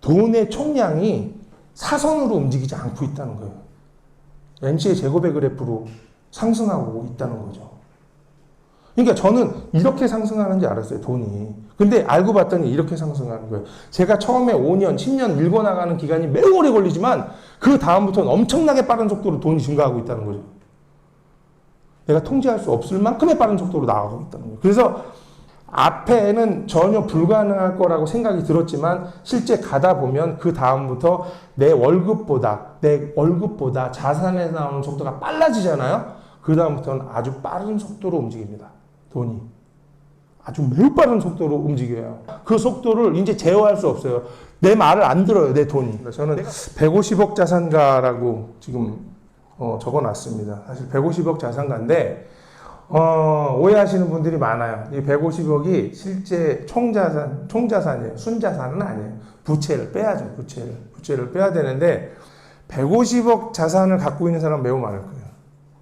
돈의 총량이 사선으로 움직이지 않고 있다는 거예요. MC의 제곱의 그래프로 상승하고 있다는 거죠. 그러니까 저는 이렇게 상승하는 줄 알았어요, 돈이. 근데 알고 봤더니 이렇게 상승하는 거예요. 제가 처음에 5년, 10년 읽어나가는 기간이 매우 오래 걸리지만 그 다음부터는 엄청나게 빠른 속도로 돈이 증가하고 있다는 거죠. 내가 통제할 수 없을 만큼의 빠른 속도로 나가고 있다는 거예요. 그래서 앞에는 전혀 불가능할 거라고 생각이 들었지만 실제 가다 보면 그 다음부터 내 월급보다 자산에 나오는 속도가 빨라지잖아요. 그 다음부터는 아주 빠른 속도로 움직입니다. 돈이. 아주 매우 빠른 속도로 움직여요. 그 속도를 이제 제어할 수 없어요. 내 말을 안 들어요, 내 돈이. 저는 150억 자산가라고 지금 적어놨습니다. 사실 150억 자산가인데 오해하시는 분들이 많아요. 이 150억이 실제 총자산이에요. 순자산은 아니에요. 부채를 빼야죠. 부채를 빼야 되는데 150억 자산을 갖고 있는 사람은 매우 많을 거예요.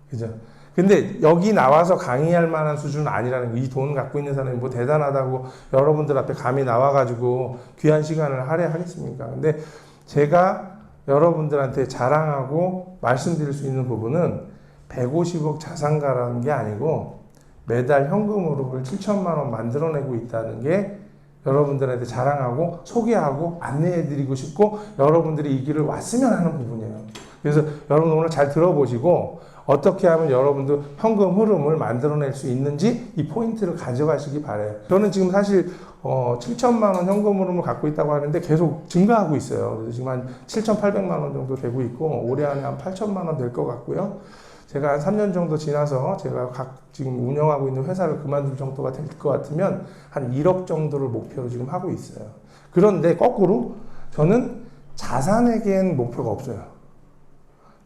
그죠? 근데 여기 나와서 강의할 만한 수준은 아니라는 거. 이 돈 갖고 있는 사람이 뭐 대단하다고 여러분들 앞에 감히 나와가지고 귀한 시간을 할애하겠습니까? 근데 제가 여러분들한테 자랑하고 말씀드릴 수 있는 부분은 150억 자산가라는 게 아니고 매달 현금으로 7천만 원 만들어내고 있다는 게 여러분들한테 자랑하고 소개하고 안내해드리고 싶고 여러분들이 이 길을 왔으면 하는 부분이에요. 그래서 여러분 오늘 잘 들어보시고 어떻게 하면 여러분도 현금 흐름을 만들어낼 수 있는지 이 포인트를 가져가시기 바라요. 저는 지금 사실 7천만 원 현금 흐름을 갖고 있다고 하는데 계속 증가하고 있어요. 그래서 지금 한 7,800만 원 정도 되고 있고 올해 안에 한 8천만 원 될 것 같고요. 제가 한 3년 정도 지나서 제가 지금 운영하고 있는 회사를 그만둘 정도가 될 것 같으면 한 1억 정도를 목표로 지금 하고 있어요. 그런데 거꾸로 저는 자산에겐 목표가 없어요.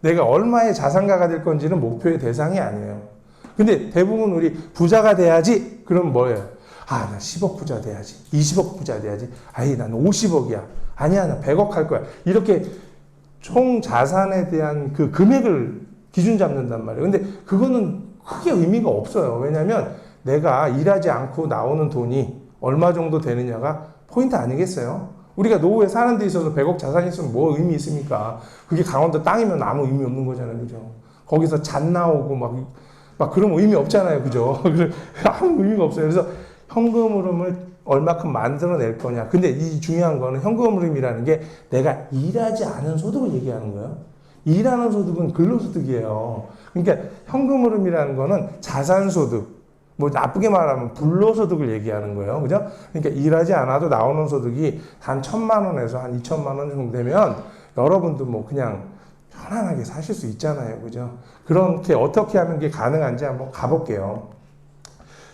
내가 얼마의 자산가가 될 건지는 목표의 대상이 아니에요. 근데 대부분 우리 부자가 돼야지? 그럼 뭐예요? 아, 나 10억 부자 돼야지. 20억 부자 돼야지. 아이, 나는 50억이야. 아니야, 나 100억 할 거야. 이렇게 총 자산에 대한 그 금액을 기준 잡는단 말이에요. 근데 그거는 크게 의미가 없어요. 왜냐면 내가 일하지 않고 나오는 돈이 얼마 정도 되느냐가 포인트 아니겠어요? 우리가 노후에 사는 데 있어서 100억 자산이 있으면 뭐 의미 있습니까? 그게 강원도 땅이면 아무 의미 없는 거잖아요. 그죠? 거기서 잔 나오고 막 그런 의미 없잖아요. 그죠? 아무 의미가 없어요. 그래서 현금 흐름을 얼마큼 만들어낼 거냐. 근데 이 중요한 거는 현금 흐름이라는 게 내가 일하지 않은 소득을 얘기하는 거예요. 일하는 소득은 근로소득이에요. 그러니까 현금 흐름이라는 거는 자산소득, 뭐 나쁘게 말하면 불로소득을 얘기하는 거예요. 그죠? 그러니까 일하지 않아도 나오는 소득이 한 1,000만 원에서 한 2,000만 원 정도 되면 여러분도 뭐 그냥 편안하게 사실 수 있잖아요. 그죠? 그렇게 어떻게 하면 이게 가능한지 한번 가볼게요.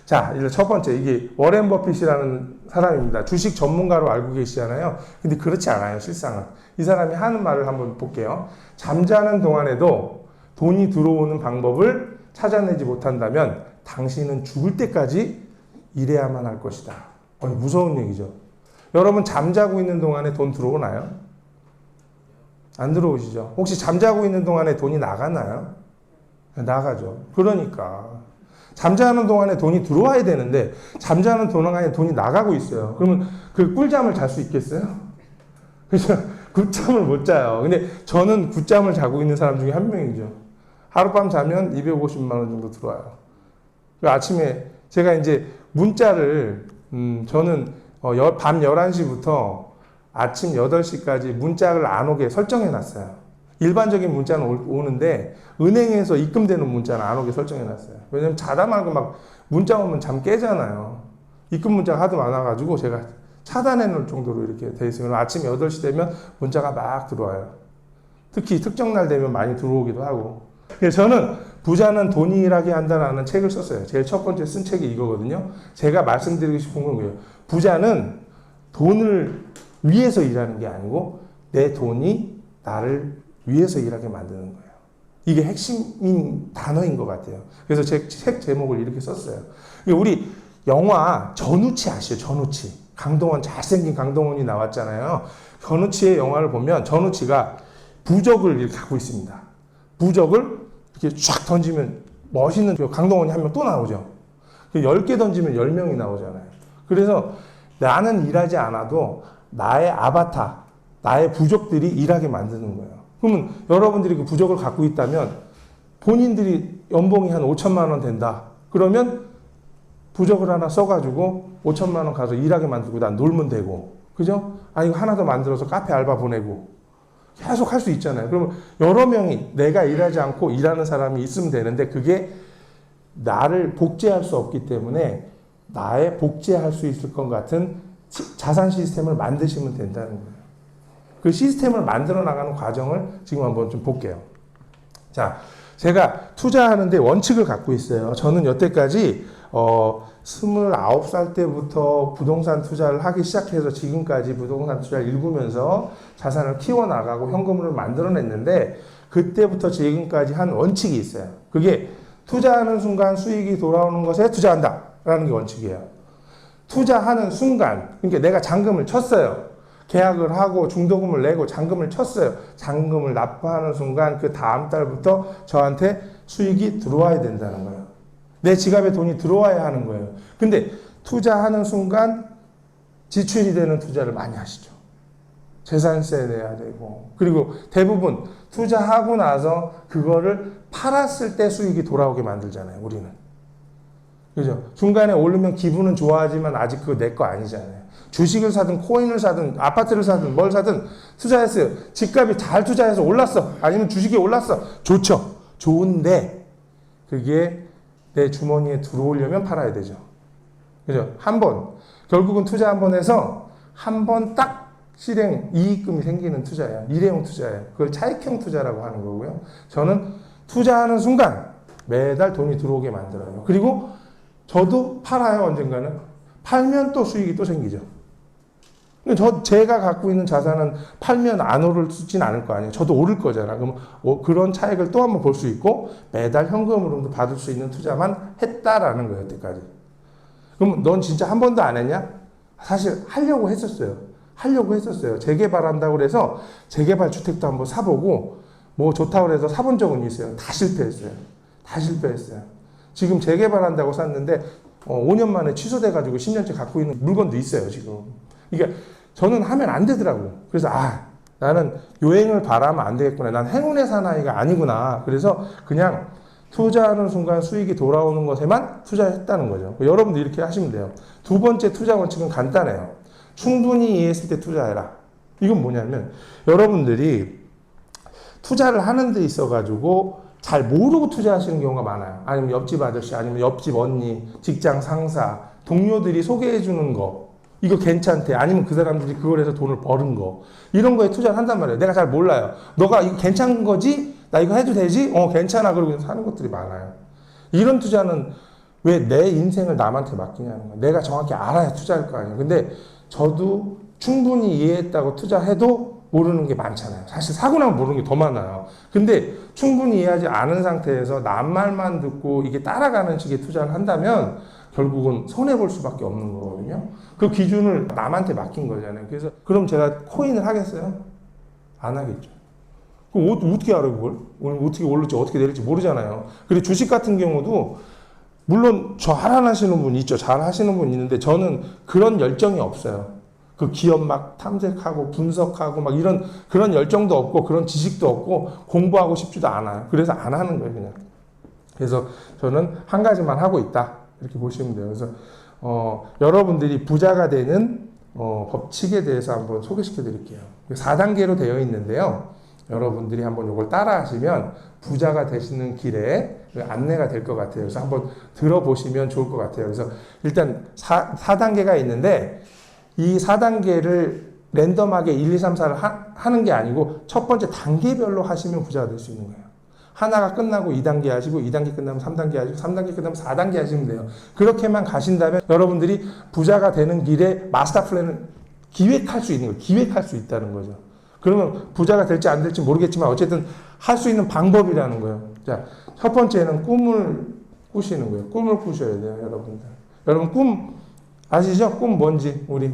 자, 이제 첫 번째, 이게 워렌 버핏이라는 사람입니다. 주식 전문가로 알고 계시잖아요. 근데 그렇지 않아요, 실상은. 이 사람이 하는 말을 한번 볼게요. 잠자는 동안에도 돈이 들어오는 방법을 찾아내지 못한다면 당신은 죽을 때까지 일해야만 할 것이다. 무서운 얘기죠. 여러분 잠자고 있는 동안에 돈 들어오나요? 안 들어오시죠? 혹시 잠자고 있는 동안에 돈이 나가나요? 나가죠. 그러니까 잠자는 동안에 돈이 들어와야 되는데 잠자는 동안에 돈이 나가고 있어요. 그러면 그 꿀잠을 잘 수 있겠어요? 그죠? 굿잠을 못 자요. 근데 저는 굿잠을 자고 있는 사람 중에 한 명이죠. 하룻밤 자면 250만 원 정도 들어와요. 아침에 제가 이제 문자를 저는 밤 11시부터 아침 8시까지 문자를 안 오게 설정해 놨어요. 일반적인 문자는 오는데 은행에서 입금되는 문자는 안 오게 설정해 놨어요. 왜냐면 자다 말고 막 문자 오면 잠 깨잖아요. 입금 문자가 하도 많아가지고 제가 차단해 놓을 정도로 이렇게 돼 있어요. 아침 8시 되면 문자가 막 들어와요. 특히 특정 날 되면 많이 들어오기도 하고. 그래서 저는 부자는 돈이 일하게 한다는 책을 썼어요. 제일 첫 번째 쓴 책이 이거거든요. 제가 말씀드리고 싶은 건 뭐예요? 부자는 돈을 위해서 일하는 게 아니고 내 돈이 나를 위해서 일하게 만드는 거예요. 이게 핵심인 단어인 것 같아요. 그래서 제 책 제목을 이렇게 썼어요. 우리 영화 전우치 아시죠? 전우치. 강동원, 잘생긴 강동원이 나왔잖아요. 전우치의 영화를 보면 전우치가 부적을 이렇게 갖고 있습니다. 부적을 이렇게 쫙 던지면 멋있는 강동원이 한 명 또 나오죠. 10개 던지면 10명이 나오잖아요. 그래서 나는 일하지 않아도 나의 아바타, 나의 부족들이 일하게 만드는 거예요. 그러면 여러분들이 그 부족을 갖고 있다면 본인들이 연봉이 한 5천만 원 된다. 그러면 부족을 하나 써가지고 5천만 원 가서 일하게 만들고 난 놀면 되고, 그죠? 아니 이거 하나 더 만들어서 카페 알바 보내고 계속 할 수 있잖아요. 그러면 여러 명이 내가 일하지 않고 일하는 사람이 있으면 되는데 그게 나를 복제할 수 없기 때문에 나의 복제할 수 있을 것 같은 자산 시스템을 만드시면 된다는 거예요. 그 시스템을 만들어 나가는 과정을 지금 한번 좀 볼게요. 자, 제가 투자하는데 원칙을 갖고 있어요. 저는 여태까지 29살 때부터 부동산 투자를 하기 시작해서 지금까지 부동산 투자를 일구면서 자산을 키워나가고 현금을 만들어냈는데 그때부터 지금까지 한 원칙이 있어요. 그게 투자하는 순간 수익이 돌아오는 것에 투자한다 라는 게 원칙이에요. 투자하는 순간, 그러니까 내가 잔금을 쳤어요. 계약을 하고 중도금을 내고 잔금을 쳤어요. 잔금을 납부하는 순간 그 다음 달부터 저한테 수익이 들어와야 된다는 거예요. 내 지갑에 돈이 들어와야 하는 거예요. 근데 투자하는 순간 지출이 되는 투자를 많이 하시죠. 재산세 내야 되고, 그리고 대부분 투자하고 나서 그거를 팔았을 때 수익이 돌아오게 만들잖아요, 우리는. 그죠? 중간에 오르면 기분은 좋아하지만 아직 그거 내 거 아니잖아요. 주식을 사든 코인을 사든 아파트를 사든 뭘 사든 투자했어요. 집값이 잘 투자해서 올랐어. 아니면 주식이 올랐어. 좋죠. 좋은데 그게 내 주머니에 들어오려면 팔아야 되죠. 그죠? 한 번. 결국은 투자 한 번 해서 한 번 딱 실행 이익금이 생기는 투자예요. 일회용 투자예요. 그걸 차익형 투자라고 하는 거고요. 저는 투자하는 순간 매달 돈이 들어오게 만들어요. 그리고 저도 팔아요, 언젠가는. 팔면 또 수익이 또 생기죠. 제가 갖고 있는 자산은 팔면 안 오르진 않을 거 아니에요. 저도 오를 거잖아. 그럼 그런 차익을 또 한번 볼 수 있고 매달 현금으로도 받을 수 있는 투자만 했다라는 거예요, 여태까지. 그럼 넌 진짜 한 번도 안 했냐? 사실 하려고 했었어요. 재개발한다고 그래서 재개발 주택도 한번 사보고 뭐 좋다고 그래서 사본 적은 있어요. 다 실패했어요. 지금 재개발한다고 샀는데 5년 만에 취소돼가지고 10년째 갖고 있는 물건도 있어요, 지금. 그러니까 저는 하면 안 되더라고요. 그래서 나는 요행을 바라면 안 되겠구나. 난 행운의 사나이가 아니구나. 그래서 그냥 투자하는 순간 수익이 돌아오는 것에만 투자했다는 거죠. 여러분도 이렇게 하시면 돼요. 두 번째 투자 원칙은 간단해요. 충분히 이해했을 때 투자해라. 이건 뭐냐면 여러분들이 투자를 하는 데 있어가지고 잘 모르고 투자하시는 경우가 많아요. 아니면 옆집 아저씨, 아니면 옆집 언니, 직장 상사, 동료들이 소개해 주는 거. 이거 괜찮대. 아니면 그 사람들이 그걸 해서 돈을 버는 거. 이런 거에 투자를 한단 말이에요. 내가 잘 몰라요. 너가 이거 괜찮은 거지? 나 이거 해도 되지? 괜찮아. 그러고 사는 것들이 많아요. 이런 투자는 왜 내 인생을 남한테 맡기냐는 거예요. 내가 정확히 알아야 투자할 거 아니에요. 근데 저도 충분히 이해했다고 투자해도 모르는 게 많잖아요. 사실 사고 나면 모르는 게 더 많아요. 근데 충분히 이해하지 않은 상태에서 남 말만 듣고 이게 따라가는 식의 투자를 한다면 결국은 손해볼 수밖에 없는 거거든요. 그 기준을 남한테 맡긴 거잖아요. 그래서 그럼 제가 코인을 하겠어요? 안 하겠죠. 그럼 어떻게 알아요, 그걸? 오늘 어떻게 오를지 어떻게 내릴지 모르잖아요. 그리고 주식 같은 경우도 물론 잘 안 하시는 분 있죠. 잘 하시는 분 있는데 저는 그런 열정이 없어요. 그 기업 막 탐색하고 분석하고 막 이런 그런 열정도 없고 그런 지식도 없고 공부하고 싶지도 않아요. 그래서 안 하는 거예요, 그냥. 그래서 저는 한 가지만 하고 있다. 이렇게 보시면 돼요. 그래서 여러분들이 부자가 되는 법칙에 대해서 한번 소개시켜 드릴게요. 4단계로 되어 있는데요. 여러분들이 한번 이걸 따라 하시면 부자가 되시는 길에 안내가 될 것 같아요. 그래서 한번 들어보시면 좋을 것 같아요. 그래서 일단 4단계가 있는데 이 4단계를 랜덤하게 1, 2, 3, 4를 하는 게 아니고 첫 번째 단계별로 하시면 부자가 될 수 있는 거예요. 하나가 끝나고 2단계 하시고 2단계 끝나면 3단계 하시고 3단계 끝나면 4단계 하시면 돼요. 그렇게만 가신다면 여러분들이 부자가 되는 길에 마스터 플랜을 기획할 수 있는 거예요. 기획할 수 있다는 거죠. 그러면 부자가 될지 안 될지 모르겠지만 어쨌든 할 수 있는 방법이라는 거예요. 자, 첫 번째는 꿈을 꾸시는 거예요. 꿈을 꾸셔야 돼요, 여러분들. 여러분 꿈 아시죠? 꿈 뭔지 우리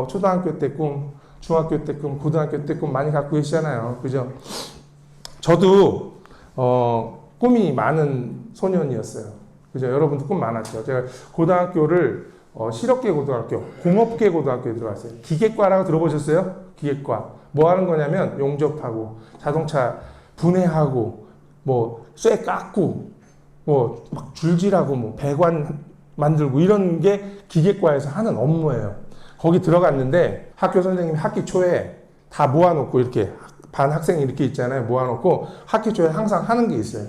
초등학교 때 꿈, 중학교 때 꿈, 고등학교 때 꿈 많이 갖고 계시잖아요. 그죠? 저도 꿈이 많은 소년이었어요. 그죠? 여러분도 꿈 많았죠. 제가 고등학교를 실업계 고등학교, 공업계 고등학교에 들어갔어요. 기계과라고 들어보셨어요? 기계과. 뭐 하는 거냐면 용접하고 자동차 분해하고 뭐 쇠 깎고 뭐 막 줄질하고 뭐 배관 만들고 이런 게 기계과에서 하는 업무예요. 거기 들어갔는데 학교 선생님이 학기 초에 다 모아놓고 이렇게 반 학생이 이렇게 있잖아요. 모아놓고 학기 초에 항상 하는 게 있어요.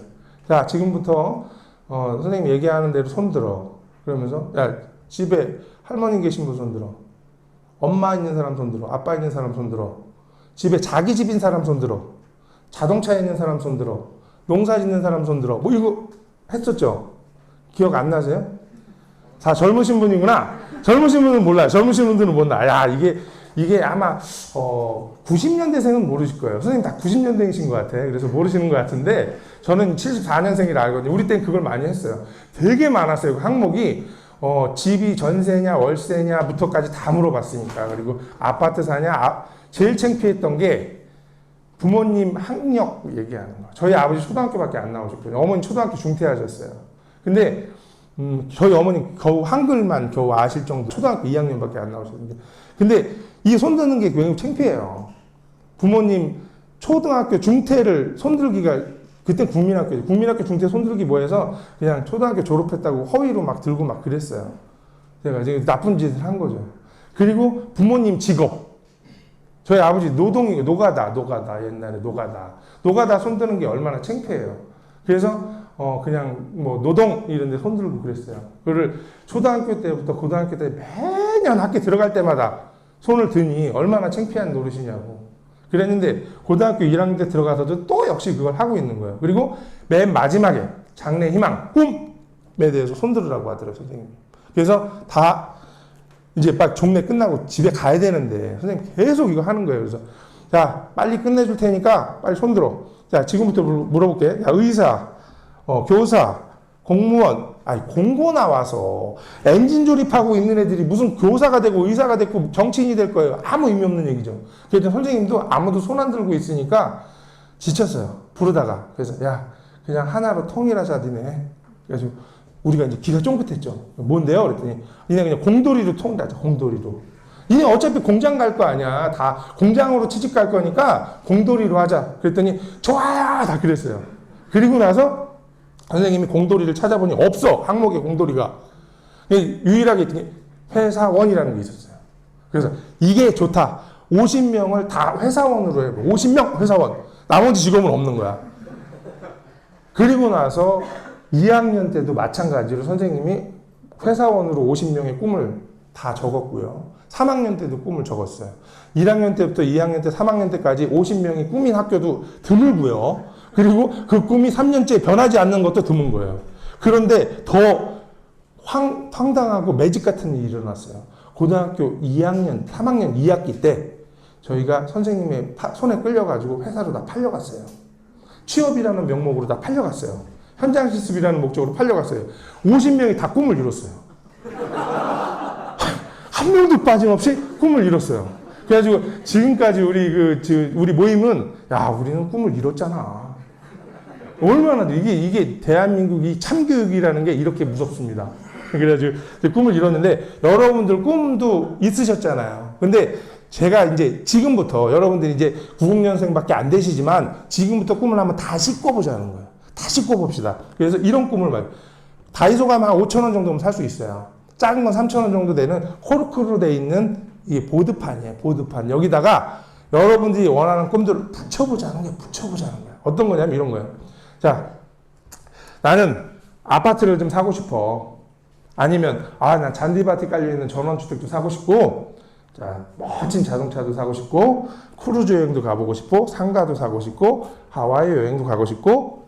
자, 지금부터 선생님 얘기하는 대로 손 들어. 그러면서 야, 집에 할머니 계신 분 손 들어. 엄마 있는 사람 손 들어. 아빠 있는 사람 손 들어. 집에 자기 집인 사람 손 들어. 자동차에 있는 사람 손 들어. 농사 짓는 사람 손 들어. 뭐 이거 했었죠? 기억 안 나세요? 다 젊으신 분이구나. 젊으신 분은 몰라요. 젊으신 분들은 몰라. 야, 이게 아마 90년대생은 모르실 거예요. 선생님 다 90년대이신 것 같아. 그래서 모르시는 것 같은데 저는 74년생이라 알거든요. 우리 땐 그걸 많이 했어요. 되게 많았어요. 그 항목이 집이 전세냐 월세냐부터까지 다 물어봤으니까. 그리고 아파트 사냐. 제일 창피했던 게 부모님 학력 얘기하는 거. 저희 아버지 초등학교밖에 안 나오셨거든요. 어머니 초등학교 중퇴하셨어요. 근데 저희 어머니 겨우 한글만 겨우 아실 정도 초등학교 2학년밖에 안 나오셨는데 근데 이 손드는 게 굉장히 창피해요. 부모님 초등학교 중퇴를 손들기가 그때 국민학교 중퇴 손들기 뭐해서 그냥 초등학교 졸업했다고 허위로 막 들고 막 그랬어요. 제가 지금 나쁜 짓을 한 거죠. 그리고 부모님 직업 저희 아버지 노동이고 노가다 옛날에 노가다 손드는 게 얼마나 창피해요. 그래서 그냥 뭐 노동 이런 데 손들고 그랬어요. 그거를 초등학교 때부터 고등학교 때 매년 학교 들어갈 때마다 손을 드니 얼마나 창피한 노릇이냐고. 그랬는데 고등학교 1학년 때 들어가서도 또 역시 그걸 하고 있는 거예요. 그리고 맨 마지막에 장래 희망, 꿈에 대해서 손들으라고 하더라고요, 선생님. 그래서 다 이제 막 종례 끝나고 집에 가야 되는데 선생님 계속 이거 하는 거예요. 그래서 자, 빨리 끝내줄 테니까 빨리 손들어. 자, 지금부터 물어볼게. 야, 의사, 교사, 공무원, 공고 나와서 엔진 조립하고 있는 애들이 무슨 교사가 되고 의사가 되고 정치인이 될 거예요. 아무 의미 없는 얘기죠. 그래서 선생님도 아무도 손 안 들고 있으니까 지쳤어요. 부르다가. 그래서 야, 그냥 하나로 통일하자 니네. 그래서 우리가 이제 귀가 쫑긋했죠. 뭔데요? 그랬더니 니네 그냥 공돌이로 통일하자. 공돌이로. 니네 어차피 공장 갈 거 아니야. 다 공장으로 취직 갈 거니까 공돌이로 하자. 그랬더니 좋아요. 다 그랬어요. 그리고 나서 선생님이 공돌이를 찾아보니 없어. 항목에 공돌이가. 유일하게 회사원이라는 게 있었어요. 그래서 이게 좋다. 50명을 다 회사원으로 해봐. 50명 회사원. 나머지 직업은 없는 거야. 그리고 나서 2학년 때도 마찬가지로 선생님이 회사원으로 50명의 꿈을 다 적었고요. 3학년 때도 꿈을 적었어요. 1학년 때부터 2학년 때, 3학년 때까지 50명이 꿈인 학교도 드물고요. 그리고 그 꿈이 3년째 변하지 않는 것도 드문 거예요. 그런데 더 황당하고 매직 같은 일이 일어났어요. 고등학교 2학년, 3학년 2학기 때 저희가 선생님의 손에 끌려가지고 회사로 다 팔려갔어요. 취업이라는 명목으로 다 팔려갔어요. 현장 실습이라는 목적으로 팔려갔어요. 50명이 다 꿈을 이뤘어요. 한 명도 빠짐없이 꿈을 이뤘어요. 그래가지고 지금까지 우리 모임은 야, 우리는 꿈을 이뤘잖아. 얼마나 이게 대한민국이 참교육이라는 게 이렇게 무섭습니다. 그래가지고 꿈을 이뤘는데 여러분들 꿈도 있으셨잖아요. 근데 제가 이제 지금부터 여러분들이 이제 90년생밖에 안 되시지만 지금부터 꿈을 한번 다시 꿔보자는 거예요. 다시 꿔봅시다. 그래서 이런 꿈을 다이소 가면 한 5,000원 정도면 살 수 있어요. 작은 건 3,000원 정도 되는 코르크로 돼 있는 이 보드판이에요. 보드판. 여기다가 여러분들이 원하는 꿈들을 붙여보자는 거예요. 어떤 거냐면 이런 거예요. 자, 나는 아파트를 좀 사고 싶어. 아니면 난 잔디밭이 깔려있는 전원주택도 사고 싶고, 자, 멋진 자동차도 사고 싶고, 크루즈 여행도 가보고 싶고, 상가도 사고 싶고, 하와이 여행도 가고 싶고,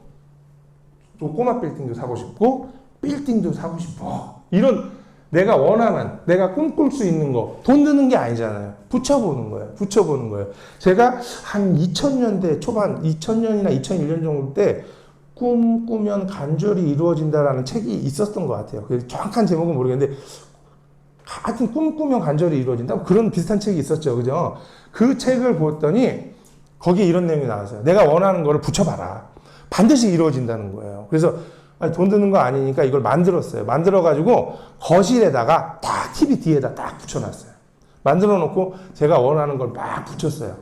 또 꼬마 빌딩도 사고 싶고, 빌딩도 사고 싶어. 이런 내가 원하는, 내가 꿈꿀 수 있는 거, 돈 드는 게 아니잖아요. 붙여보는 거예요. 제가 한 2000년대 초반, 2000년이나 2001년 정도 때 꿈꾸면 간절히 이루어진다라는 책이 있었던 것 같아요. 정확한 제목은 모르겠는데, 하여튼 꿈꾸면 간절히 이루어진다? 그런 비슷한 책이 있었죠. 그죠? 그 책을 보았더니 거기에 이런 내용이 나왔어요. 내가 원하는 거를 붙여봐라. 반드시 이루어진다는 거예요. 그래서 돈 드는 거 아니니까 이걸 만들었어요. 만들어가지고 거실에다가 딱 TV 뒤에다 딱 붙여놨어요. 만들어 놓고 제가 원하는 걸 막 붙였어요.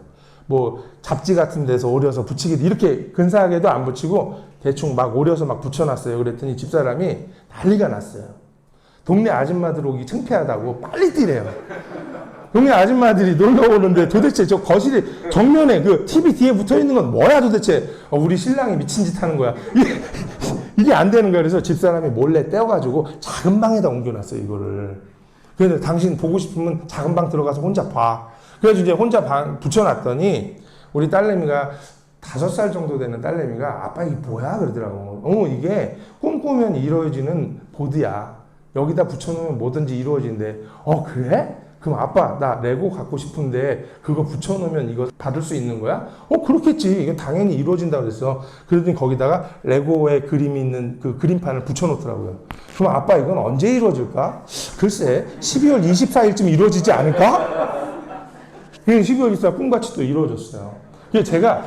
뭐 잡지 같은 데서 오려서 붙이기도 이렇게 근사하게도 안 붙이고 대충 막 오려서 막 붙여놨어요. 그랬더니 집사람이 난리가 났어요. 동네 아줌마들 오기 창피하다고 빨리 뛰래요. 동네 아줌마들이 놀러 오는데 도대체 저 거실에 정면에 그 TV 뒤에 붙어 있는 건 뭐야 도대체. 우리 신랑이 미친 짓 하는 거야. 이게 안 되는 거야. 그래서 집사람이 몰래 떼어가지고 작은 방에다 옮겨놨어요, 이거를. 그래서 당신 보고 싶으면 작은 방 들어가서 혼자 봐. 그래서 이제 혼자 방 붙여놨더니 우리 딸내미가 5살 정도 되는 딸내미가 아빠 이게 뭐야? 그러더라고. 이게 꿈꾸면 이루어지는 보드야. 여기다 붙여놓으면 뭐든지 이루어진대. 그래? 그럼 아빠 나 레고 갖고 싶은데 그거 붙여놓으면 이거 받을 수 있는 거야? 그렇겠지. 이건 당연히 이루어진다고 그랬어. 그러더니 거기다가 레고의 그림이 있는 그 그림판을 붙여놓더라고요. 그럼 아빠 이건 언제 이루어질까? 글쎄 12월 24일쯤 이루어지지 않을까? 12월 24일 꿈같이 또 이루어졌어요. 그래서 제가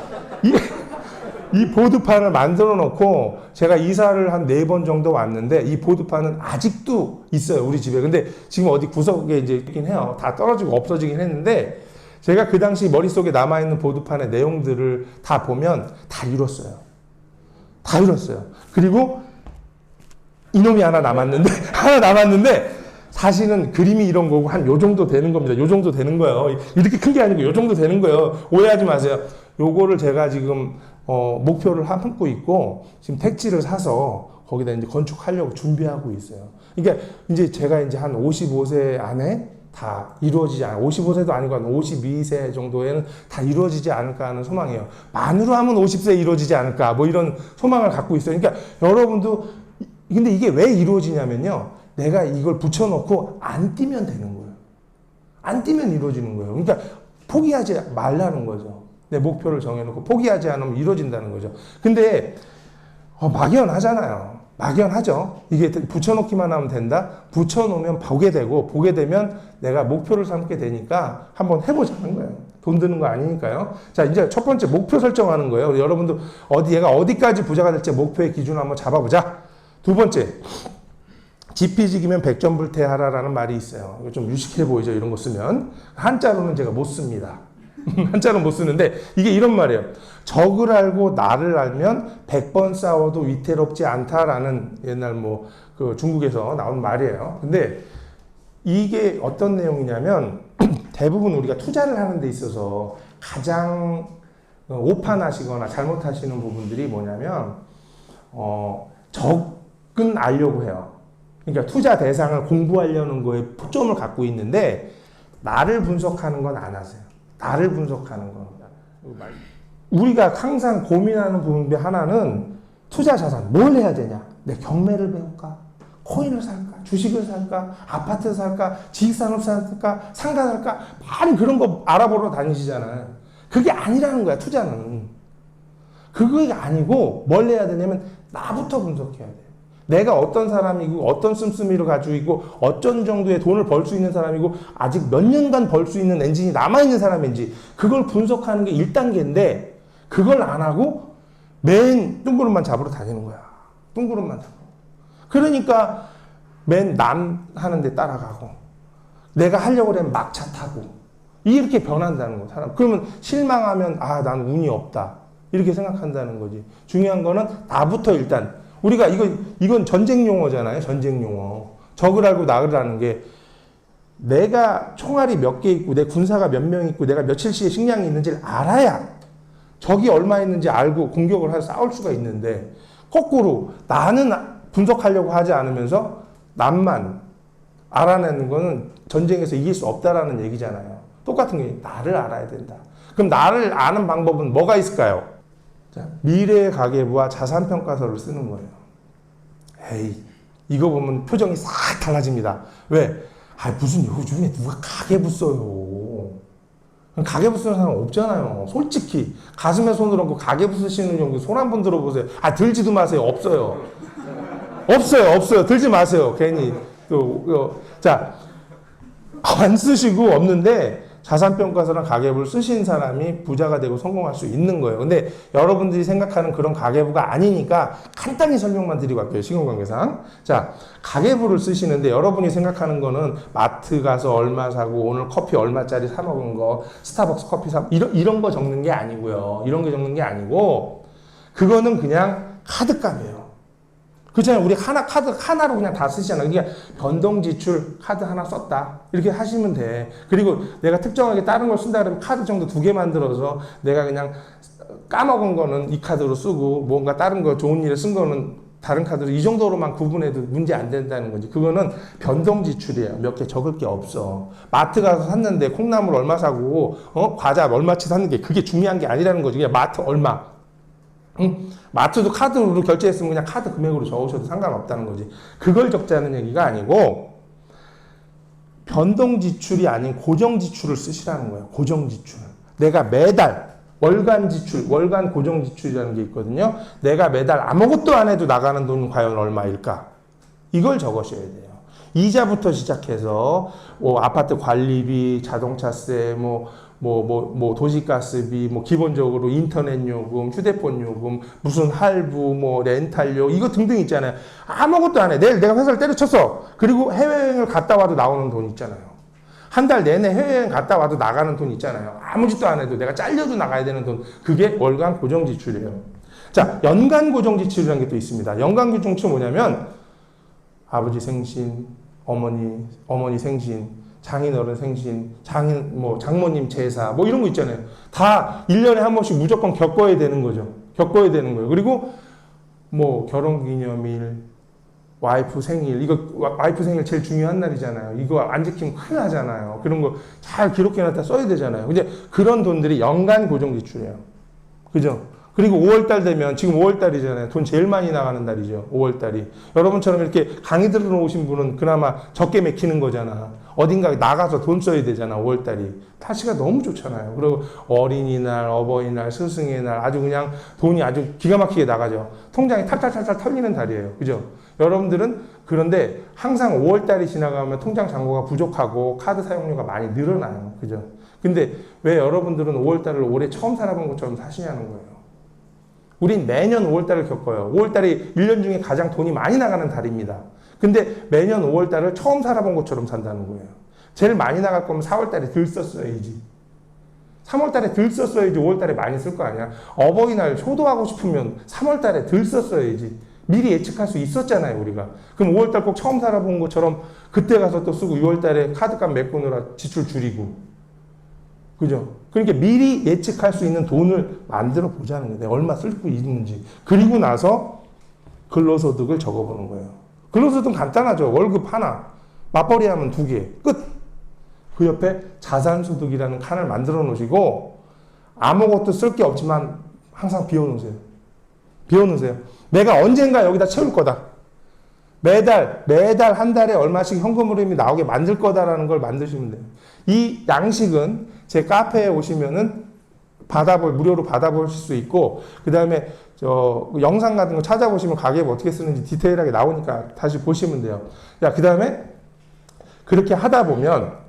이 보드판을 만들어 놓고 제가 이사를 한 4번 정도 왔는데 이 보드판은 아직도 있어요, 우리 집에. 근데 지금 어디 구석에 이제 있긴 해요. 다 떨어지고 없어지긴 했는데 제가 그 당시 머릿속에 남아있는 보드판의 내용들을 다 보면 다 이뤘어요. 다 이뤘어요. 그리고 이놈이 하나 남았는데 사실은 그림이 이런 거고 한 요 정도 되는 겁니다. 요 정도 되는 거예요. 이렇게 큰 게 아니고 요 정도 되는 거예요. 오해하지 마세요. 요거를 제가 지금 목표를 삼고 있고 지금 택지를 사서 거기다 이제 건축하려고 준비하고 있어요. 그러니까 이제 제가 이제 한 55세 안에 다 이루어지지 않아. 55세도 아니고 한 52세 정도에는 다 이루어지지 않을까 하는 소망이에요. 만으로 하면 50세에 이루어지지 않을까 뭐 이런 소망을 갖고 있어요. 그러니까 여러분도 근데 이게 왜 이루어지냐면요. 내가 이걸 붙여놓고 안 뛰면 되는 거예요. 안 뛰면 이루어지는 거예요. 그러니까 포기하지 말라는 거죠. 내 목표를 정해놓고 포기하지 않으면 이루어진다는 거죠. 근데 막연하잖아요. 막연하죠. 이게 붙여놓기만 하면 된다? 붙여놓으면 보게 되고 보게 되면 내가 목표를 삼게 되니까 한번 해보자는 거예요. 돈 드는 거 아니니까요. 자, 이제 첫 번째 목표 설정하는 거예요. 여러분도 얘가 어디까지 부자가 될지 목표의 기준을 한번 잡아보자. 두 번째, 지피지기면 백전불태하라라는 말이 있어요. 이거 좀 유식해 보이죠? 이런 거 쓰면. 한자로는 제가 못 씁니다. 한자로 못 쓰는데 이게 이런 말이에요. 적을 알고 나를 알면 100번 싸워도 위태롭지 않다라는 옛날 그 중국에서 나온 말이에요. 근데 이게 어떤 내용이냐면 대부분 우리가 투자를 하는 데 있어서 가장 오판하시거나 잘못하시는 부분들이 뭐냐면 적은 알려고 해요. 그러니까 투자 대상을 공부하려는 거에 초점을 갖고 있는데 나를 분석하는 건 안 하세요. 나를 분석하는 겁니다. 우리가 항상 고민하는 부분 중에 하나는 투자 자산 뭘 해야 되냐? 내 경매를 배울까? 코인을 살까? 주식을 살까? 아파트를 살까? 지식산업 살까? 상가 살까? 많이 그런 거 알아보러 다니시잖아요. 그게 아니라는 거야, 투자는. 그게 아니고 뭘 해야 되냐면 나부터 분석해야 돼. 내가 어떤 사람이고 어떤 씀씀이를 가지고 있고 어떤 정도의 돈을 벌 수 있는 사람이고 아직 몇 년간 벌 수 있는 엔진이 남아있는 사람인지 그걸 분석하는 게 1단계인데 그걸 안 하고 맨 뚱그름만 잡으러 다니는 거야. 뚱그름만 잡고. 그러니까 맨 남 하는데 따라가고 내가 하려고 그러면 막차 타고 이렇게 변한다는 거 사람. 그러면 실망하면 난 운이 없다 이렇게 생각한다는 거지. 중요한 거는 나부터 일단 우리가 이건 전쟁 용어잖아요. 전쟁 용어. 적을 알고 나를 아는 게 내가 총알이 몇 개 있고 내 군사가 몇 명 있고 내가 며칠씩의 식량이 있는지를 알아야 적이 얼마 있는지 알고 공격을 해서 싸울 수가 있는데 거꾸로 나는 분석하려고 하지 않으면서 남만 알아내는 거는 전쟁에서 이길 수 없다라는 얘기잖아요. 똑같은 게 나를 알아야 된다. 그럼 나를 아는 방법은 뭐가 있을까요? 자, 미래의 가계부와 자산평가서를 쓰는 거예요. 에이, 이거 보면 표정이 싹 달라집니다. 왜? 무슨 요즘에 누가 가계부 써요. 가계부 쓰는 사람 없잖아요. 솔직히 가슴에 손을 얹고 가계부 쓰시는 경우 손 한 번 들어보세요. 들지도 마세요. 없어요. 없어요. 들지 마세요. 괜히 자, 안 쓰시고 없는데 자산평가서랑 가계부를 쓰신 사람이 부자가 되고 성공할 수 있는 거예요. 근데 여러분들이 생각하는 그런 가계부가 아니니까 간단히 설명만 드리고 갈게요. 시간관계상. 자, 가계부를 쓰시는데 여러분이 생각하는 거는 마트 가서 얼마 사고 오늘 커피 얼마짜리 사 먹은 거, 스타벅스 커피 이런 거 적는 게 아니고요. 이런 게 적는 게 아니고 그거는 그냥 카드값이에요. 그렇잖아요. 우리 카드 하나로 그냥 다 쓰시잖아요. 그러니까 변동지출 카드 하나 썼다. 이렇게 하시면 돼. 그리고 내가 특정하게 다른 걸 쓴다 그러면 카드 정도 2개 만들어서 내가 그냥 까먹은 거는 이 카드로 쓰고 뭔가 다른 거 좋은 일에 쓴 거는 다른 카드로 이 정도로만 구분해도 문제 안 된다는 거지. 그거는 변동지출이에요. 몇 개 적을 게 없어. 마트 가서 샀는데 콩나물 얼마 사고 과자 얼마치 샀는 게 그게 중요한 게 아니라는 거지. 그냥 마트 얼마. 응? 마트도 카드로 결제했으면 그냥 카드 금액으로 적으셔도 상관없다는 거지. 그걸 적자는 얘기가 아니고 변동 지출이 아닌 고정 지출을 쓰시라는 거예요. 고정 지출. 내가 매달 월간 지출, 월간 고정 지출이라는 게 있거든요. 내가 매달 아무것도 안 해도 나가는 돈은 과연 얼마일까? 이걸 적으셔야 돼요. 이자부터 시작해서 아파트 관리비, 자동차세, 도시가스비, 기본적으로 인터넷 요금, 휴대폰 요금, 무슨 할부, 렌탈료, 이거 등등 있잖아요. 아무것도 안 해. 내일 내가 회사를 때려쳤어. 그리고 해외여행을 갔다 와도 나오는 돈 있잖아요. 한 달 내내 해외여행 갔다 와도 나가는 돈 있잖아요. 아무 짓도 안 해도 내가 잘려도 나가야 되는 돈. 그게 월간 고정지출이에요. 자, 연간 고정지출이라는 게 또 있습니다. 연간 고정지출 뭐냐면 아버지 생신, 어머니 생신, 장인어른 생신, 장모님 제사, 이런 거 있잖아요. 다 1년에 한 번씩 무조건 겪어야 되는 거죠. 겪어야 되는 거예요. 그리고 결혼기념일, 와이프 생일, 이거 와이프 생일 제일 중요한 날이잖아요. 이거 안 지키면 큰일 나잖아요. 그런 거 잘 기록해놨다 써야 되잖아요. 근데 그런 돈들이 연간 고정지출이에요. 그죠? 그리고 5월달 되면, 지금 5월달이잖아요. 돈 제일 많이 나가는 달이죠. 5월달이. 여러분처럼 이렇게 강의 들어오신 분은 그나마 적게 맥히는 거잖아. 어딘가 나가서 돈 써야 되잖아. 5월달이. 날씨가 너무 좋잖아요. 그리고 어린이날, 어버이날, 스승의 날 아주 그냥 돈이 아주 기가 막히게 나가죠. 통장이 탈탈탈탈 털리는 달이에요. 그죠? 여러분들은 그런데 항상 5월달이 지나가면 통장 잔고가 부족하고 카드 사용료가 많이 늘어나요. 그죠? 근데 왜 여러분들은 5월달을 올해 처음 살아본 것처럼 사시냐는 거예요. 우린 매년 5월달을 겪어요. 5월달이 1년 중에 가장 돈이 많이 나가는 달입니다. 근데 매년 5월달을 처음 살아본 것처럼 산다는 거예요. 제일 많이 나갈 거면 4월달에 덜 썼어야지. 3월달에 덜 썼어야지 5월달에 많이 쓸 거 아니야. 어버이날 효도하고 싶으면 3월달에 덜 썼어야지. 미리 예측할 수 있었잖아요, 우리가. 그럼 5월달 꼭 처음 살아본 것처럼 그때 가서 또 쓰고 6월달에 카드값 메꾸느라 지출 줄이고. 그죠? 그러니까 미리 예측할 수 있는 돈을 만들어 보자는 거예요. 내가 얼마 쓸 수 있는지. 그리고 나서 근로소득을 적어보는 거예요. 근로소득은 간단하죠. 월급 하나, 맞벌이 하면 2개, 끝! 그 옆에 자산소득이라는 칸을 만들어 놓으시고 아무것도 쓸 게 없지만 항상 비워놓으세요. 비워놓으세요. 내가 언젠가 여기다 채울 거다. 매달 한 달에 얼마씩 현금 흐름이 나오게 만들 거다라는 걸 만드시면 돼요. 이 양식은 제 카페에 오시면은 무료로 받아보실 수 있고, 그 다음에 영상 같은 거 찾아보시면 가계부 어떻게 쓰는지 디테일하게 나오니까 다시 보시면 돼요. 그 다음에 그렇게 하다 보면